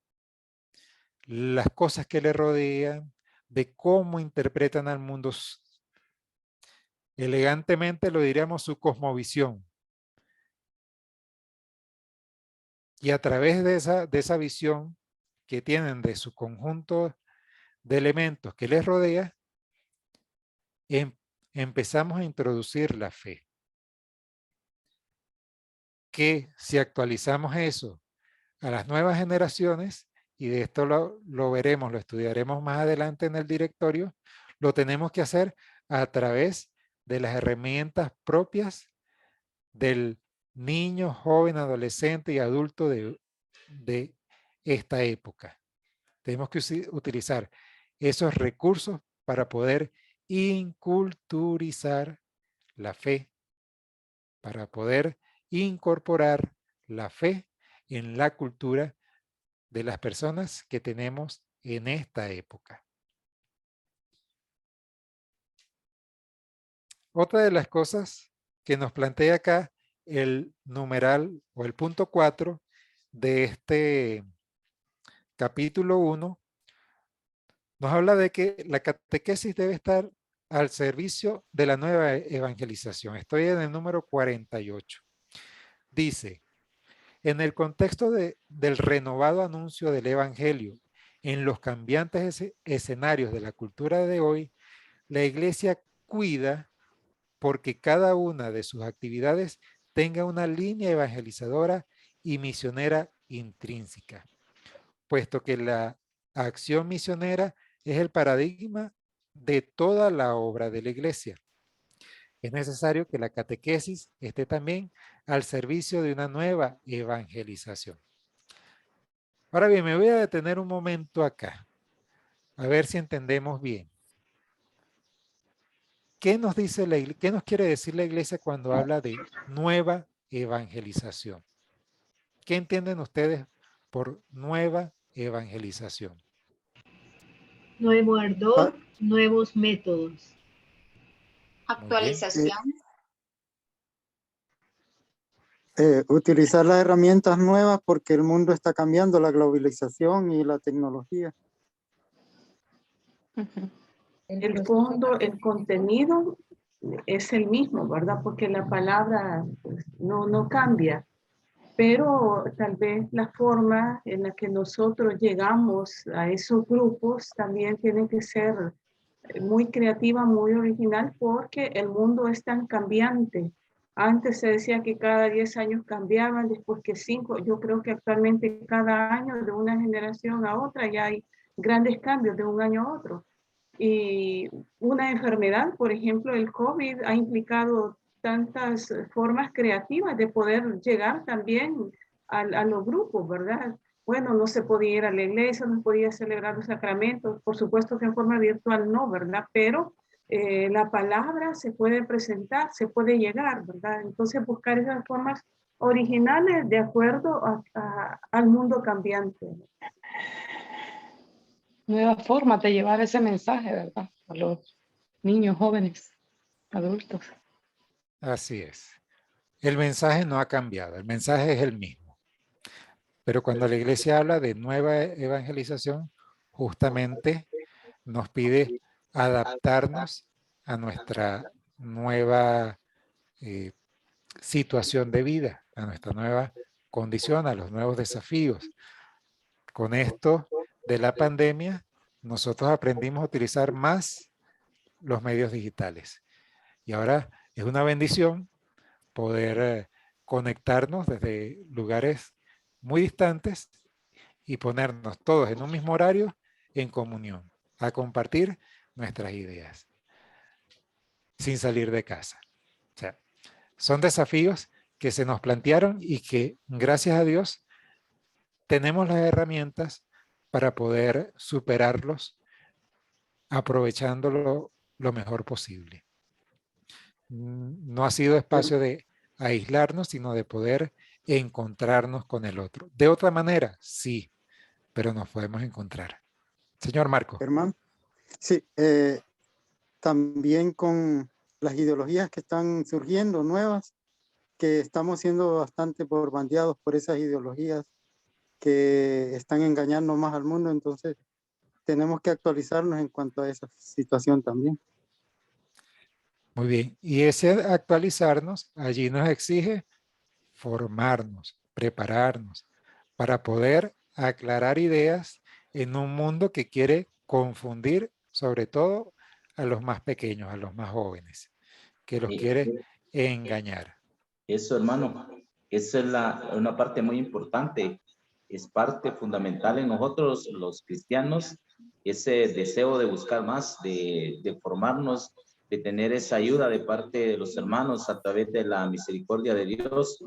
las cosas que le rodean, de cómo interpretan al mundo. Elegantemente lo diríamos su cosmovisión. Y a través de esa visión que tienen de su conjunto de elementos que les rodea, empezamos a introducir la fe. Que si actualizamos eso a las nuevas generaciones, y de esto lo veremos, lo estudiaremos más adelante en el directorio, lo tenemos que hacer a través de las herramientas propias del niño, joven, adolescente y adulto de esta época. Tenemos que utilizar esos recursos para poder inculturizar la fe, para poder incorporar la fe en la cultura de las personas que tenemos en esta época. Otra de las cosas que nos plantea acá el numeral o el punto 4 de este capítulo 1, nos habla de que la catequesis debe estar al servicio de la nueva evangelización. Estoy en el número 48. Dice, en el contexto del renovado anuncio del evangelio, en los cambiantes escenarios de la cultura de hoy, la Iglesia cuida porque cada una de sus actividades tenga una línea evangelizadora y misionera intrínseca, puesto que la acción misionera es el paradigma de toda la obra de la Iglesia. Es necesario que la catequesis esté también al servicio de una nueva evangelización. Ahora bien, me voy a detener un momento acá, a ver si entendemos bien. ¿Qué nos dice la Iglesia? ¿Qué nos quiere decir la Iglesia cuando habla de nueva evangelización? ¿Qué entienden ustedes por nueva evangelización? Nuevo ardor, nuevos métodos. Actualización. Utilizar las herramientas nuevas porque el mundo está cambiando, la globalización y la tecnología. El fondo, el contenido es el mismo, ¿verdad? Porque la palabra pues, no cambia, pero tal vez la forma en la que nosotros llegamos a esos grupos también tiene que ser muy creativa, muy original, porque el mundo es tan cambiante. Antes se decía que cada 10 años cambiaban, después que 5. Yo creo que actualmente cada año de una generación a otra ya hay grandes cambios de un año a otro. Y una enfermedad, por ejemplo, el COVID ha implicado tantas formas creativas de poder llegar también a los grupos, ¿verdad? Bueno, no se podía ir a la iglesia, no podía celebrar los sacramentos, por supuesto que en forma virtual no, ¿verdad? Pero la palabra se puede presentar, se puede llegar, ¿verdad? Entonces buscar esas formas originales de acuerdo al mundo cambiante. Nueva forma de llevar ese mensaje, ¿verdad? A los niños, jóvenes, adultos. Así es. El mensaje no ha cambiado, el mensaje es el mismo. Pero cuando la iglesia habla de nueva evangelización, justamente nos pide adaptarnos a nuestra nueva situación de vida, a nuestra nueva condición, a los nuevos desafíos. Con esto de la pandemia, nosotros aprendimos a utilizar más los medios digitales. Y ahora es una bendición poder conectarnos desde lugares muy distantes y ponernos todos en un mismo horario en comunión, a compartir nuestras ideas, sin salir de casa. O sea, son desafíos que se nos plantearon y que, gracias a Dios, tenemos las herramientas para poder superarlos aprovechándolo lo mejor posible. No ha sido espacio de aislarnos, sino de poder encontrarnos con el otro. De otra manera, sí, pero nos podemos encontrar. Señor Marco. Hermano, sí, también con las ideologías que están surgiendo nuevas, que estamos siendo bastante bombardeados por esas ideologías que están engañando más al mundo, entonces tenemos que actualizarnos en cuanto a esa situación también. Muy bien, y ese actualizarnos allí nos exige formarnos, prepararnos para poder aclarar ideas en un mundo que quiere confundir sobre todo a los más pequeños, a los más jóvenes, que los quiere engañar. Eso, hermano, esa es una parte muy importante, es parte fundamental en nosotros los cristianos, ese deseo de buscar más, de formarnos, de tener esa ayuda de parte de los hermanos a través de la misericordia de Dios,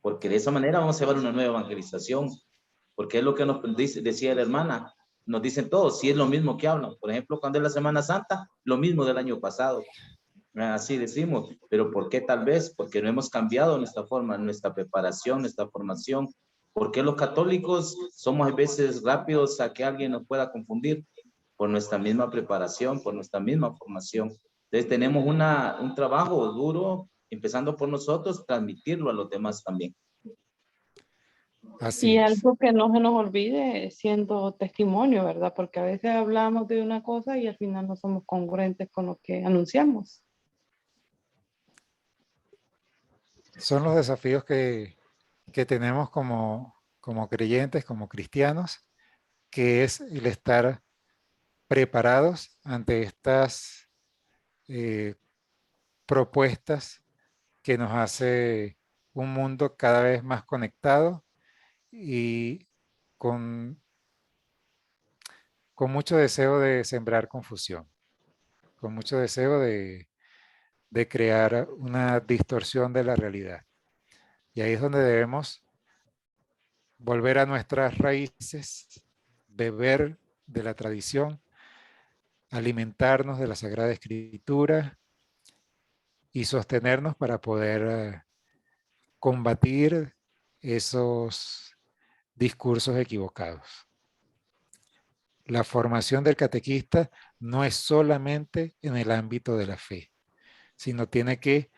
porque de esa manera vamos a llevar una nueva evangelización, porque es lo que nos decía la hermana, nos dicen todos, si es lo mismo que hablan. Por ejemplo, cuando es la Semana Santa, lo mismo del año pasado. Así decimos, pero ¿por qué tal vez? Porque no hemos cambiado nuestra forma, nuestra preparación, nuestra formación. ¿Por qué los católicos somos a veces rápidos a que alguien nos pueda confundir? Por nuestra misma preparación, por nuestra misma formación. Entonces tenemos un trabajo duro, empezando por nosotros, transmitirlo a los demás también. Así y es. algo que no se nos olvide siendo testimonio, ¿verdad? Porque a veces hablamos de una cosa y al final no somos congruentes con lo que anunciamos. Son los desafíos que tenemos como creyentes, como cristianos, que es el estar preparados ante estas propuestas que nos hace un mundo cada vez más conectado y con mucho deseo de sembrar confusión, con mucho deseo de crear una distorsión de la realidad. Y ahí es donde debemos volver a nuestras raíces, beber de la tradición, alimentarnos de la Sagrada Escritura y sostenernos para poder combatir esos discursos equivocados. La formación del catequista no es solamente en el ámbito de la fe, sino tiene que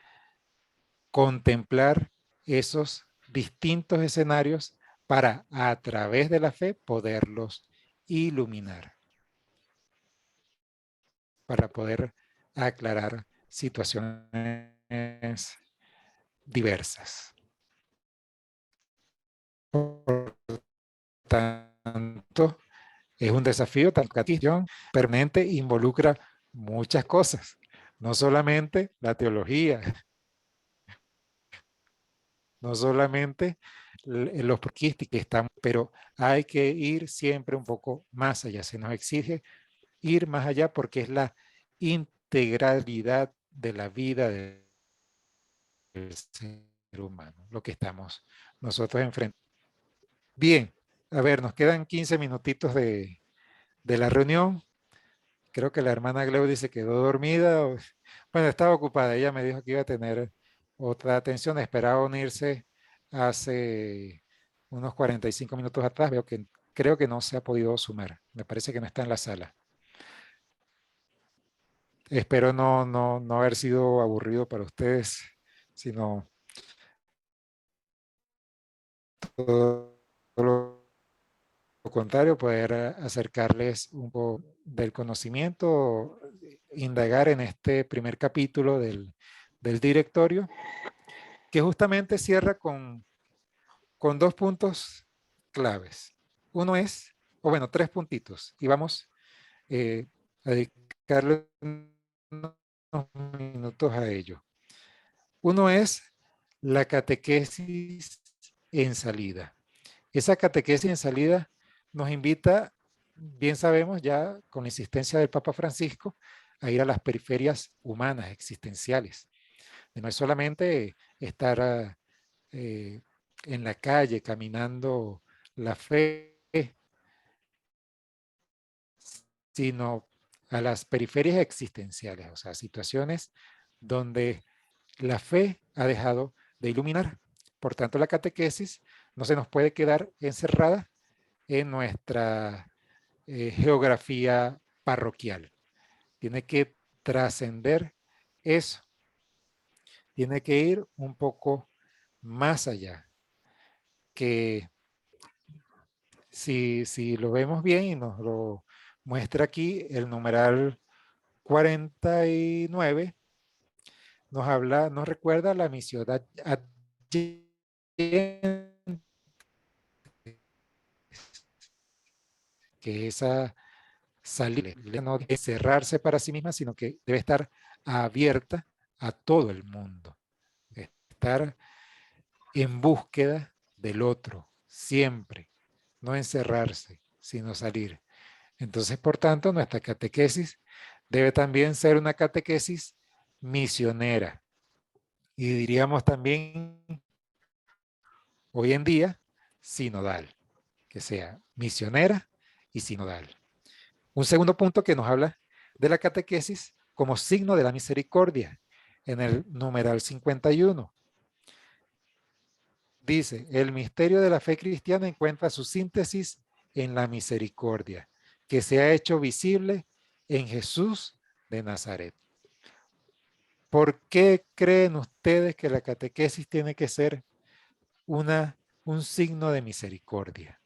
contemplar esos distintos escenarios para, a través de la fe, poderlos iluminar, para poder aclarar situaciones diversas. Por tanto, es un desafío, la catequisión permanente involucra muchas cosas, no solamente la teología, no solamente los porquistas que estamos, pero hay que ir siempre un poco más allá. Se nos exige ir más allá porque es la integralidad de la vida del ser humano, lo que estamos nosotros enfrentando. Bien, a ver, nos quedan 15 minutitos de la reunión. Creo que la hermana Gleudis se quedó dormida. Bueno, estaba ocupada. Ella me dijo que iba a tener otra atención. Esperaba unirse hace unos 45 minutos atrás. Creo que no se ha podido sumar. Me parece que no está en la sala. Espero no haber sido aburrido para ustedes, sino todo lo contrario, poder acercarles un poco del conocimiento, indagar en este primer capítulo del directorio, que justamente cierra con 2 puntos claves. Uno es, o bueno, 3 puntitos, y vamos a dedicarle unos minutos a ello. Uno es la catequesis en salida. Esa catequesis en salida nos invita, bien sabemos ya con la insistencia del Papa Francisco, a ir a las periferias humanas, existenciales. No es solamente estar en la calle caminando la fe, sino a las periferias existenciales, o sea, situaciones donde la fe ha dejado de iluminar. Por tanto, la catequesis no se nos puede quedar encerrada en nuestra geografía parroquial. Tiene que trascender eso. Tiene que ir un poco más allá. Que si lo vemos bien y nos lo muestra aquí, el numeral 49 nos recuerda la misión que esa salir, no encerrarse para sí misma, sino que debe estar abierta a todo el mundo. Estar en búsqueda del otro, siempre. No encerrarse, sino salir. Entonces, por tanto, nuestra catequesis debe también ser una catequesis misionera. Y diríamos también, hoy en día, sinodal. Que sea misionera y sinodal. Un segundo punto que nos habla de la catequesis como signo de la misericordia, en el numeral 51. Dice, el misterio de la fe cristiana encuentra su síntesis en la misericordia, que se ha hecho visible en Jesús de Nazaret. ¿Por qué creen ustedes que la catequesis tiene que ser un signo de misericordia?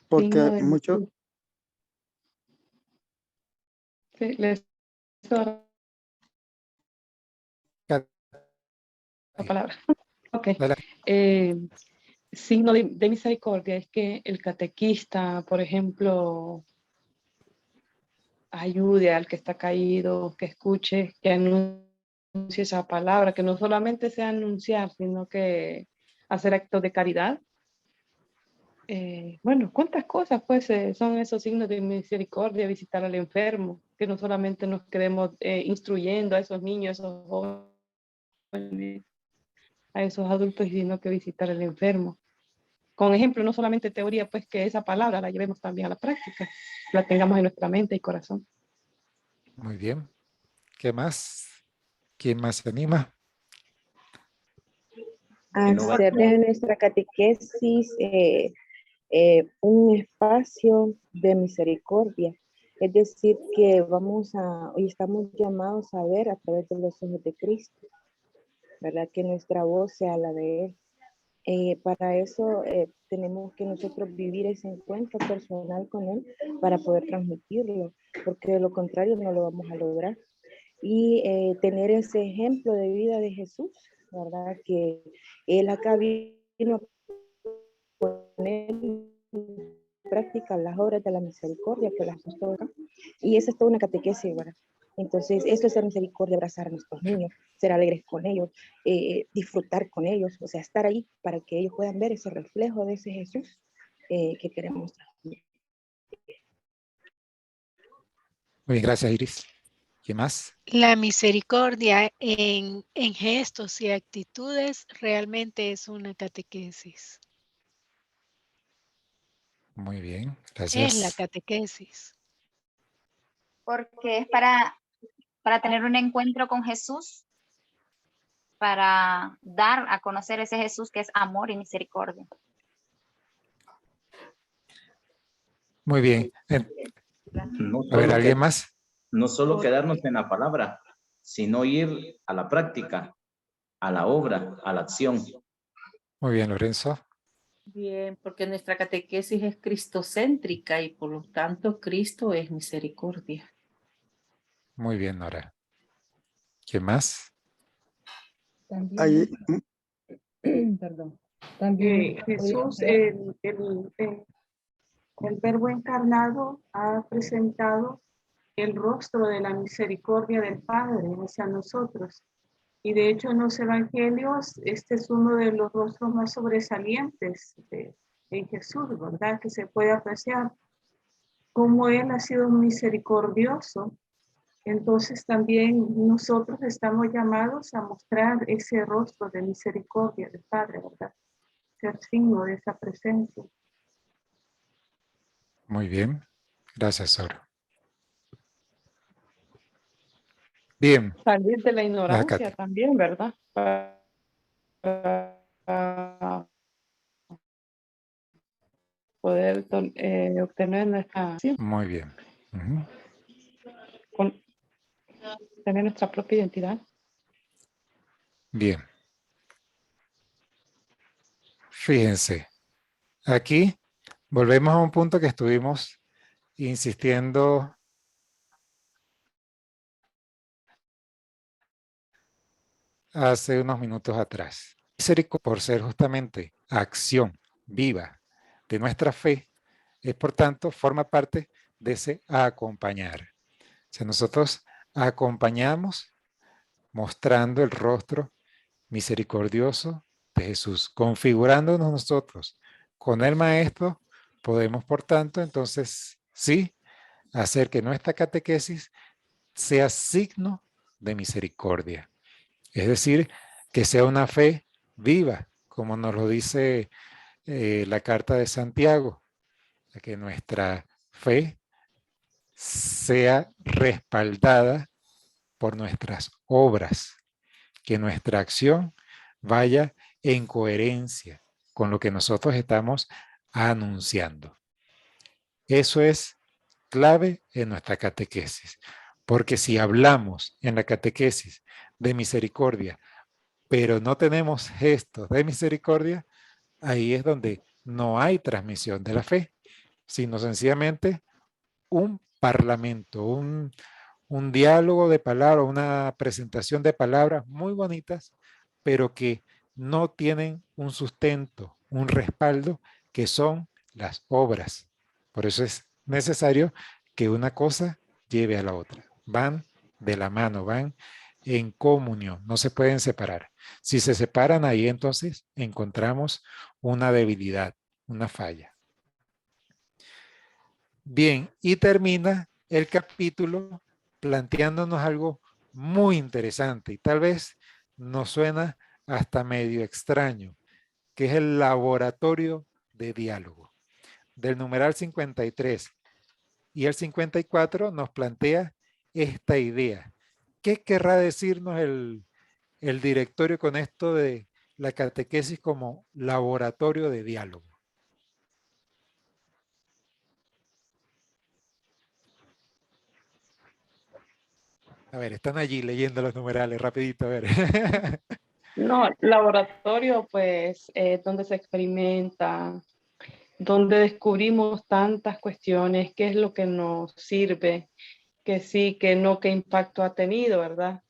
Porque mucho, Sí, les la palabra. Ok. Signo de misericordia es que el catequista, por ejemplo, ayude al que está caído, que escuche, que anuncie esa palabra, que no solamente sea anunciar, sino que hacer actos de caridad. Bueno, ¿cuántas cosas pues son esos signos de misericordia? Visitar al enfermo, que no solamente nos quedemos instruyendo a esos niños, a esos jóvenes, a esos adultos, sino que visitar al enfermo. Con ejemplo, no solamente teoría, pues que esa palabra la llevemos también a la práctica, la tengamos en nuestra mente y corazón. Muy bien. ¿Qué más? ¿Quién más se anima? Hacer de nuestra catequesis un espacio de misericordia. Es decir, que hoy estamos llamados a ver a través de los ojos de Cristo, ¿verdad? Que nuestra voz sea la de Él. Para eso tenemos que nosotros vivir ese encuentro personal con Él para poder transmitirlo, porque de lo contrario no lo vamos a lograr. Y tener ese ejemplo de vida de Jesús, ¿verdad? Que Él acá vino a poner en práctica las obras de la misericordia que las puso acá. Y esa es toda una catequesis, ¿verdad? Entonces, esto es ser misericordia, abrazar a nuestros niños, ser alegres con ellos, disfrutar con ellos, o sea, estar ahí para que ellos puedan ver ese reflejo de ese Jesús que queremos transmitir. Muy bien, gracias, Iris. ¿Qué más? La misericordia en gestos y actitudes realmente es una catequesis. Muy bien, Es la gracias. catequesis. Porque es para tener un encuentro con Jesús, para dar a conocer ese Jesús que es amor y misericordia. Muy bien. No A ver, solo, ¿alguien más? no solo quedarnos en la palabra, sino ir a la práctica, a la obra, a la acción. Muy bien, Lorenzo. Bien, porque nuestra catequesis es cristocéntrica y por lo tanto Cristo es misericordia. Muy bien, Nora. ¿Quién más? Ahí, Perdón. También Jesús, el Verbo encarnado, ha presentado el rostro de la misericordia del Padre hacia nosotros. Y de hecho en los evangelios este es uno de los rostros más sobresalientes de Jesús, ¿verdad? Que se puede apreciar cómo Él ha sido misericordioso. Entonces también nosotros estamos llamados a mostrar ese rostro de misericordia del Padre, ¿verdad? Ser signo de esa presencia. Muy bien. Gracias, Sora. Bien. salir de la Ah, ignorancia Katy. también, ¿verdad? Para poder obtener nuestra, Muy bien. Ujú. tener nuestra propia identidad. Bien. Fíjense, aquí volvemos a un punto que estuvimos insistiendo hace unos minutos atrás. Misericordia, por ser justamente acción viva de nuestra fe, es por tanto, forma parte de ese acompañar. O sea, nosotros acompañamos mostrando el rostro misericordioso de Jesús, configurándonos nosotros con el Maestro, podemos por tanto, entonces, sí, hacer que nuestra catequesis sea signo de misericordia. Es decir, que sea una fe viva, como nos lo dice la carta de Santiago, que nuestra fe sea respaldada por nuestras obras, que nuestra acción vaya en coherencia con lo que nosotros estamos anunciando. Eso es clave en nuestra catequesis, porque si hablamos en la catequesis de misericordia, pero no tenemos gestos de misericordia, ahí es donde no hay transmisión de la fe, sino sencillamente un parlamento, un diálogo de palabras, una presentación de palabras muy bonitas, pero que no tienen un sustento, un respaldo, que son las obras. Por eso es necesario que una cosa lleve a la otra. Van de la mano, van en comunión, no se pueden separar. Si se separan ahí, entonces encontramos una debilidad, una falla. Bien, y termina el capítulo planteándonos algo muy interesante y tal vez nos suena hasta medio extraño, que es el laboratorio de diálogo. Del numeral 53 y el 54 nos plantea esta idea. ¿Qué querrá decirnos el directorio con esto de la catequesis como laboratorio de diálogo? A ver, están allí leyendo los numerales, rapidito, a ver. No, laboratorio, pues, donde se experimenta, donde descubrimos tantas cuestiones, qué es lo que nos sirve, que sí, que no, qué impacto ha tenido, ¿verdad?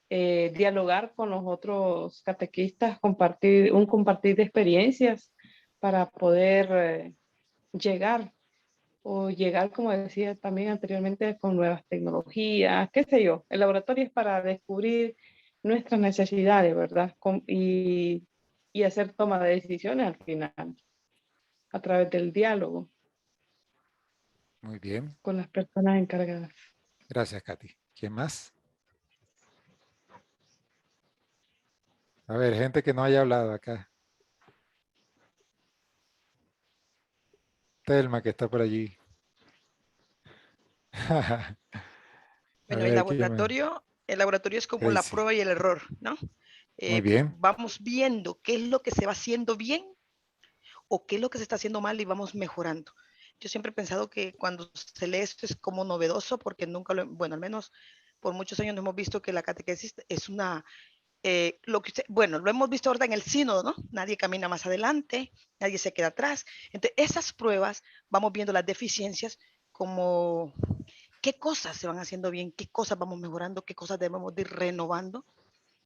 Dialogar con los otros catequistas, compartir de experiencias para poder llegar o llegar, como decía también anteriormente, con nuevas tecnologías, qué sé yo. El laboratorio es para descubrir nuestras necesidades, ¿verdad? Y hacer toma de decisiones al final, a través del diálogo Muy bien. con las personas encargadas. Gracias, Katy. ¿Quién más? A ver, gente que no haya hablado acá. Telma, que está por allí. A Bueno, ver, ¿quién más? el laboratorio es como la Gracie. prueba y el error, ¿no? Muy bien. Vamos viendo qué es lo que se va haciendo bien o qué es lo que se está haciendo mal y vamos mejorando. Yo siempre he pensado que cuando se lee esto es como novedoso porque nunca bueno, al menos por muchos años no hemos visto que la catequesis es una, bueno, lo hemos visto ahora en el sínodo, ¿no? Nadie camina más adelante, nadie se queda atrás. Entonces, esas pruebas vamos viendo las deficiencias como qué cosas se van haciendo bien, qué cosas vamos mejorando, qué cosas debemos de ir renovando,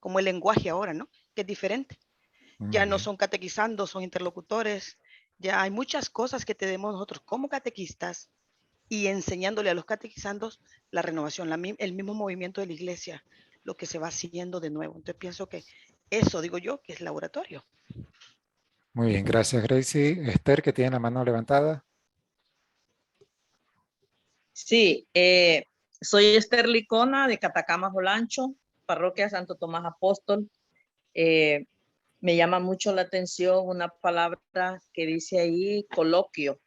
como el lenguaje ahora, ¿no? Que es diferente. Ya no son catequizando, son interlocutores. Ya hay muchas cosas que tenemos nosotros como catequistas y enseñándole a los catequizandos la renovación, el mismo movimiento de la iglesia, lo que se va haciendo de nuevo. Entonces pienso que eso, digo yo, que es laboratorio. Muy bien, gracias, Gracie. Esther, que tiene la mano levantada. Sí, soy Esther Licona de Catacamas Olancho, parroquia Santo Tomás Apóstol. Me llama mucho la atención una palabra que dice ahí, coloquio.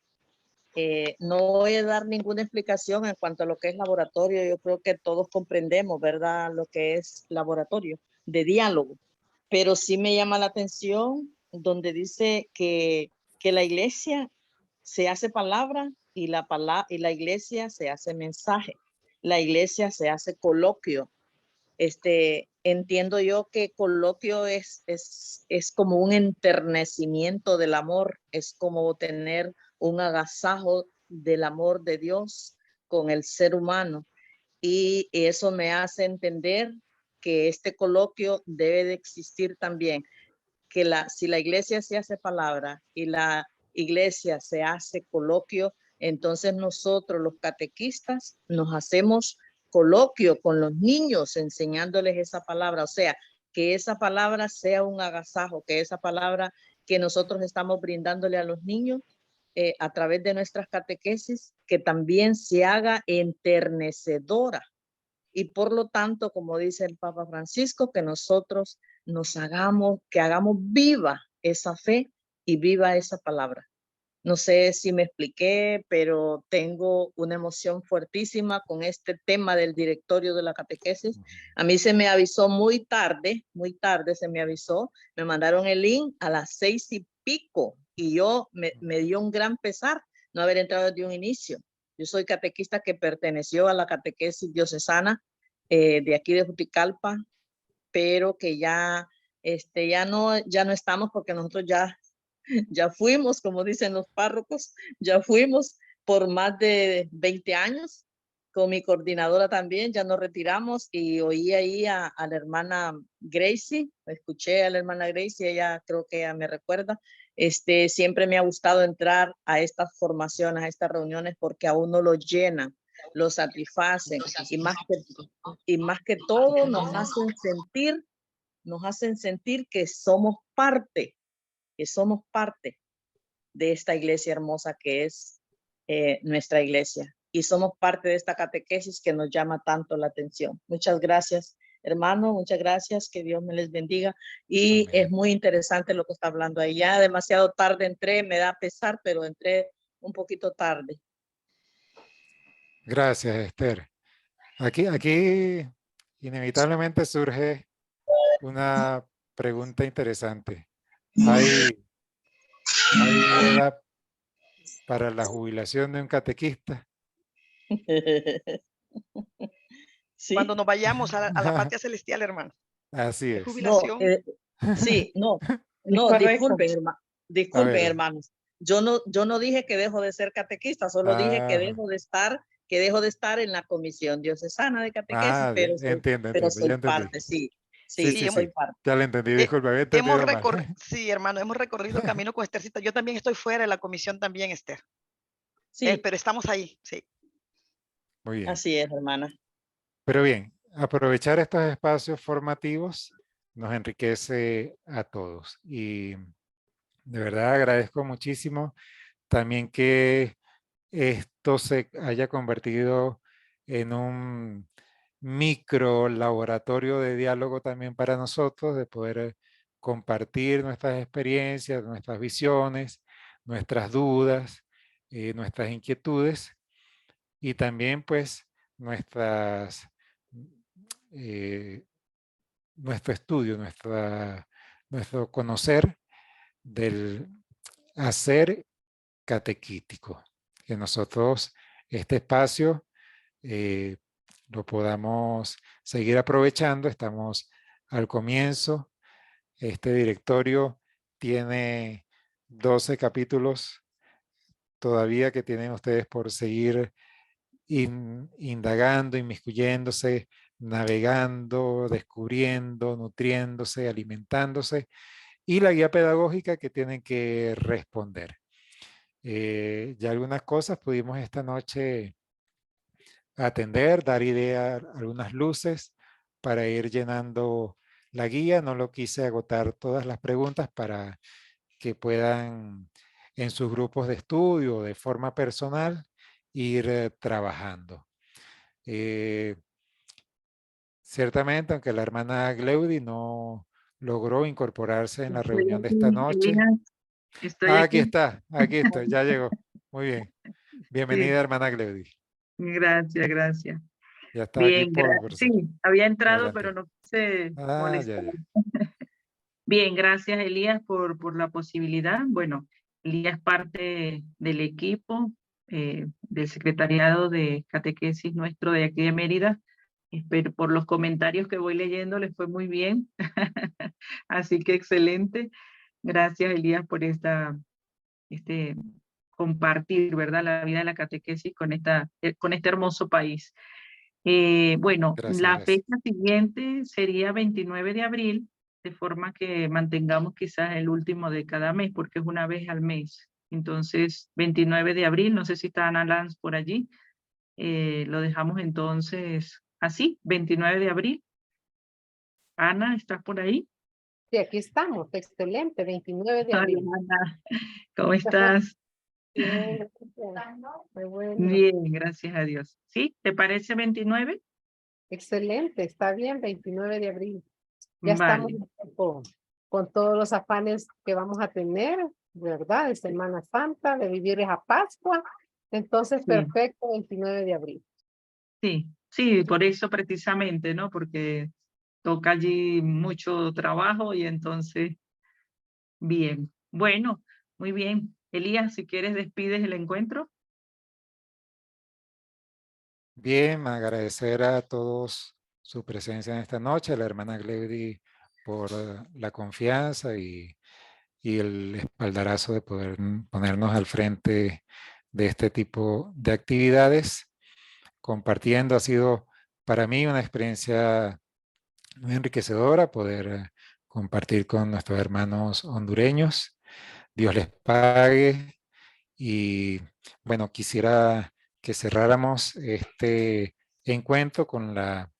No voy a dar ninguna explicación en cuanto a lo que es laboratorio. Yo creo que todos comprendemos, ¿verdad?, lo que es laboratorio de diálogo. Pero sí me llama la atención donde dice que la iglesia se hace palabra y la iglesia se hace mensaje. La iglesia se hace coloquio. Entiendo yo que coloquio es como un enternecimiento del amor, es como tener un agasajo del amor de Dios con el ser humano. Y eso me hace entender que este coloquio debe de existir también, que si la iglesia se hace palabra y la iglesia se hace coloquio, entonces nosotros los catequistas nos hacemos coloquio con los niños enseñándoles esa palabra, o sea, que esa palabra sea un agasajo, que esa palabra que nosotros estamos brindándole a los niños a través de nuestras catequesis, que también se haga enternecedora. Y por lo tanto, como dice el Papa Francisco, que nosotros que hagamos viva esa fe y viva esa palabra. No sé si me expliqué, pero tengo una emoción fuertísima con este tema del directorio de la catequesis. A mí se me avisó muy tarde se me avisó, me mandaron el link a las 6:00 y yo me dio un gran pesar no haber entrado desde un inicio. Yo soy catequista que perteneció a la catequesis diocesana de aquí de Juticalpa, pero que ya no estamos porque nosotros ya fuimos, como dicen los párrocos, ya fuimos por más de 20 años. Con mi coordinadora también, ya nos retiramos y oí ahí a la hermana Gracie, escuché a la hermana Gracie, ella creo que ella me recuerda. Siempre me ha gustado entrar a estas formaciones, a estas reuniones, porque a uno lo llenan, lo satisfacen y más que todo nos hacen sentir que somos parte de esta iglesia hermosa que es nuestra iglesia. Y somos parte de esta catequesis que nos llama tanto la atención. Muchas gracias, hermano, muchas gracias, que Dios me les bendiga. Y es muy interesante lo que está hablando ahí. Ya demasiado tarde entré, me da pesar, pero entré un poquito tarde. Gracias, Esther. Aquí inevitablemente surge una pregunta interesante. ¿Hay edad para la jubilación de un catequista? Sí. Cuando nos vayamos a la patria celestial, hermano. Así es. Jubilación. Disculpen, hermanos. Yo no dije que dejo de ser catequista, solo dije que dejo de estar en la comisión diocesana de catequesis, pero soy parte, sí. Sí, soy parte. Ya lo entendí, disculpa, había entendido mal. Sí, hermano, hemos recorrido camino con Esthercita. Yo también estoy fuera de la comisión también, Esther. Sí, pero estamos ahí, sí. Muy bien. así es, hermana. Pero bien, aprovechar estos espacios formativos nos enriquece a todos. Y de verdad agradezco muchísimo también que esto se haya convertido en un micro laboratorio de diálogo también para nosotros, de poder compartir nuestras experiencias, nuestras visiones, nuestras dudas, nuestras inquietudes y también pues nuestras, nuestro estudio, nuestro conocer del hacer catequítico, que nosotros este espacio lo podamos seguir aprovechando. Estamos al comienzo. Este directorio tiene 12 capítulos todavía que tienen ustedes por seguir indagando, inmiscuyéndose, navegando, descubriendo, nutriéndose, alimentándose, y la guía pedagógica que tienen que responder. Ya algunas cosas pudimos esta noche atender, dar idea, algunas luces para ir llenando la guía. No lo quise agotar todas las preguntas para que puedan en sus grupos de estudio de forma personal ir trabajando. Ciertamente, aunque la hermana Gleudi no logró incorporarse en la reunión de esta noche. Estoy Aquí aquí. estoy, ya llegó. Muy bien. Bienvenida, Sí, hermana Gleudi. gracias, gracias. Ya está aquí Bien, por sí, había entrado, adelante. pero no quise Ah, ya, molestar. ya. Bien, gracias Elías por la posibilidad. Bueno, Elías es parte del equipo del secretariado de catequesis nuestro de aquí de Mérida. Espero, por los comentarios que voy leyendo les fue muy bien. Así que excelente. Gracias Elías por este compartir, ¿verdad? La vida de la catequesis con este hermoso país. Bueno, Gracias, la gracias. fecha siguiente sería 29 de abril, de forma que mantengamos quizás el último de cada mes, porque es una vez al mes. Entonces, 29 de abril, no sé si está Ana Lanz por allí, lo dejamos entonces así, 29 de abril. Ana, ¿estás por ahí? Sí, aquí estamos, excelente, 29 de abril. Ana, ¿cómo estás? Bien, gracias. Muy bueno. Bien, gracias a Dios. ¿Sí? ¿Te parece 29? Excelente, está bien, 29 de abril. Ya estamos Vale. con todos los afanes que vamos a tener, ¿verdad? De Semana Santa, de vivir esa Pascua. Entonces, Sí. perfecto, 29 de abril. Sí, sí, por eso precisamente, ¿no? Porque toca allí mucho trabajo y entonces, bien. Bueno, muy bien. Elías, si quieres, despides el encuentro. Bien, agradecer a todos su presencia en esta noche, a la hermana Gleudi por la confianza y el espaldarazo de poder ponernos al frente de este tipo de actividades. Compartiendo, ha sido para mí una experiencia muy enriquecedora poder compartir con nuestros hermanos hondureños. Dios les pague. Y bueno, quisiera que cerráramos este encuentro con la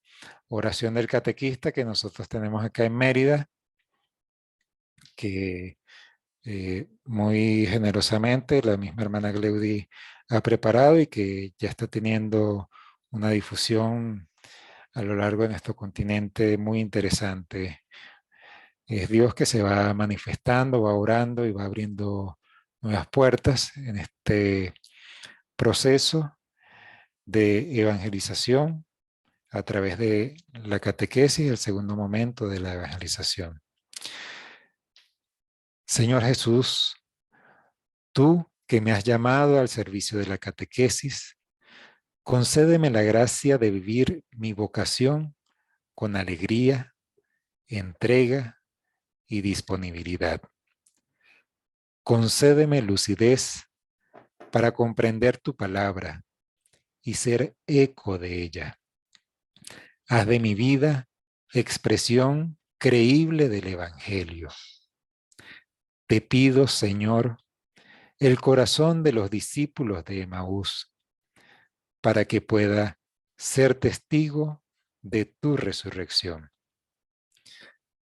oración del catequista que nosotros tenemos acá en Mérida, que muy generosamente la misma hermana Gleudi ha preparado y que ya está teniendo una difusión a lo largo de nuestro continente muy interesante. Es Dios que se va manifestando, va orando y va abriendo nuevas puertas en este proceso de evangelización a través de la catequesis, el segundo momento de la evangelización. Señor Jesús, tú que me has llamado al servicio de la catequesis, concédeme la gracia de vivir mi vocación con alegría, entrega y disponibilidad. Concédeme lucidez para comprender tu palabra y ser eco de ella. Haz de mi vida expresión creíble del Evangelio. Te pido, Señor, el corazón de los discípulos de Emaús, para que pueda ser testigo de tu resurrección.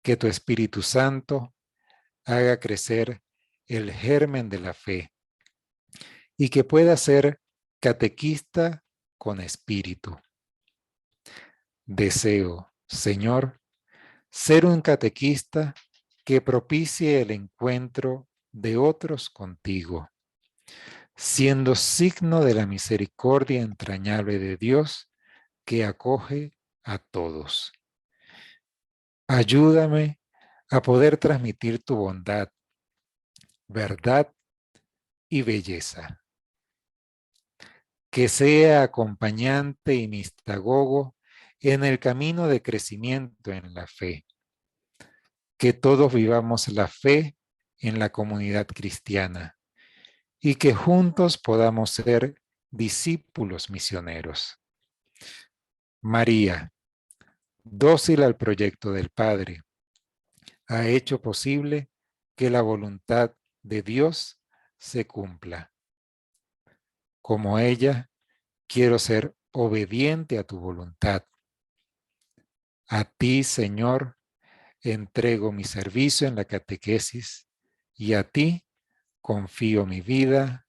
Que tu Espíritu Santo haga crecer el germen de la fe y que pueda ser catequista con espíritu. Deseo, Señor, ser un catequista que propicie el encuentro de otros contigo, siendo signo de la misericordia entrañable de Dios que acoge a todos. Ayúdame a poder transmitir tu bondad, verdad y belleza. Que sea acompañante y mistagogo en el camino de crecimiento en la fe. Que todos vivamos la fe en la comunidad cristiana y que juntos podamos ser discípulos misioneros. María, dócil al proyecto del Padre, ha hecho posible que la voluntad de Dios se cumpla. Como ella, quiero ser obediente a tu voluntad. A ti, Señor, entrego mi servicio en la catequesis y a ti confío mi vida.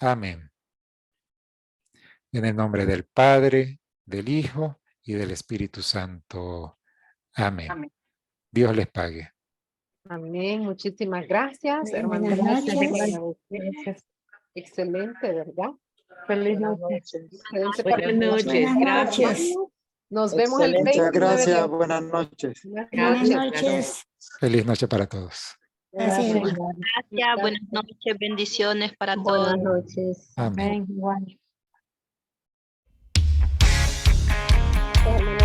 Amén. En el nombre del Padre, del Hijo y del Espíritu Santo. Amén. Amén. Dios les pague. Amén. Muchísimas gracias, hermano. Buenas noches. Gracias. Excelente, ¿verdad? Feliz Buenas noche. noches. Excelente Buenas noches. Buenas noches. Nos vemos el Excelente. 29 Muchas de gracias. octubre. Buenas noches. Buenas Buenas noches. noches. Feliz noche para todos. Gracias. Gracias, buenas noches, bendiciones para todos. Buenas noches. Amén. Amén. Igual. Hermano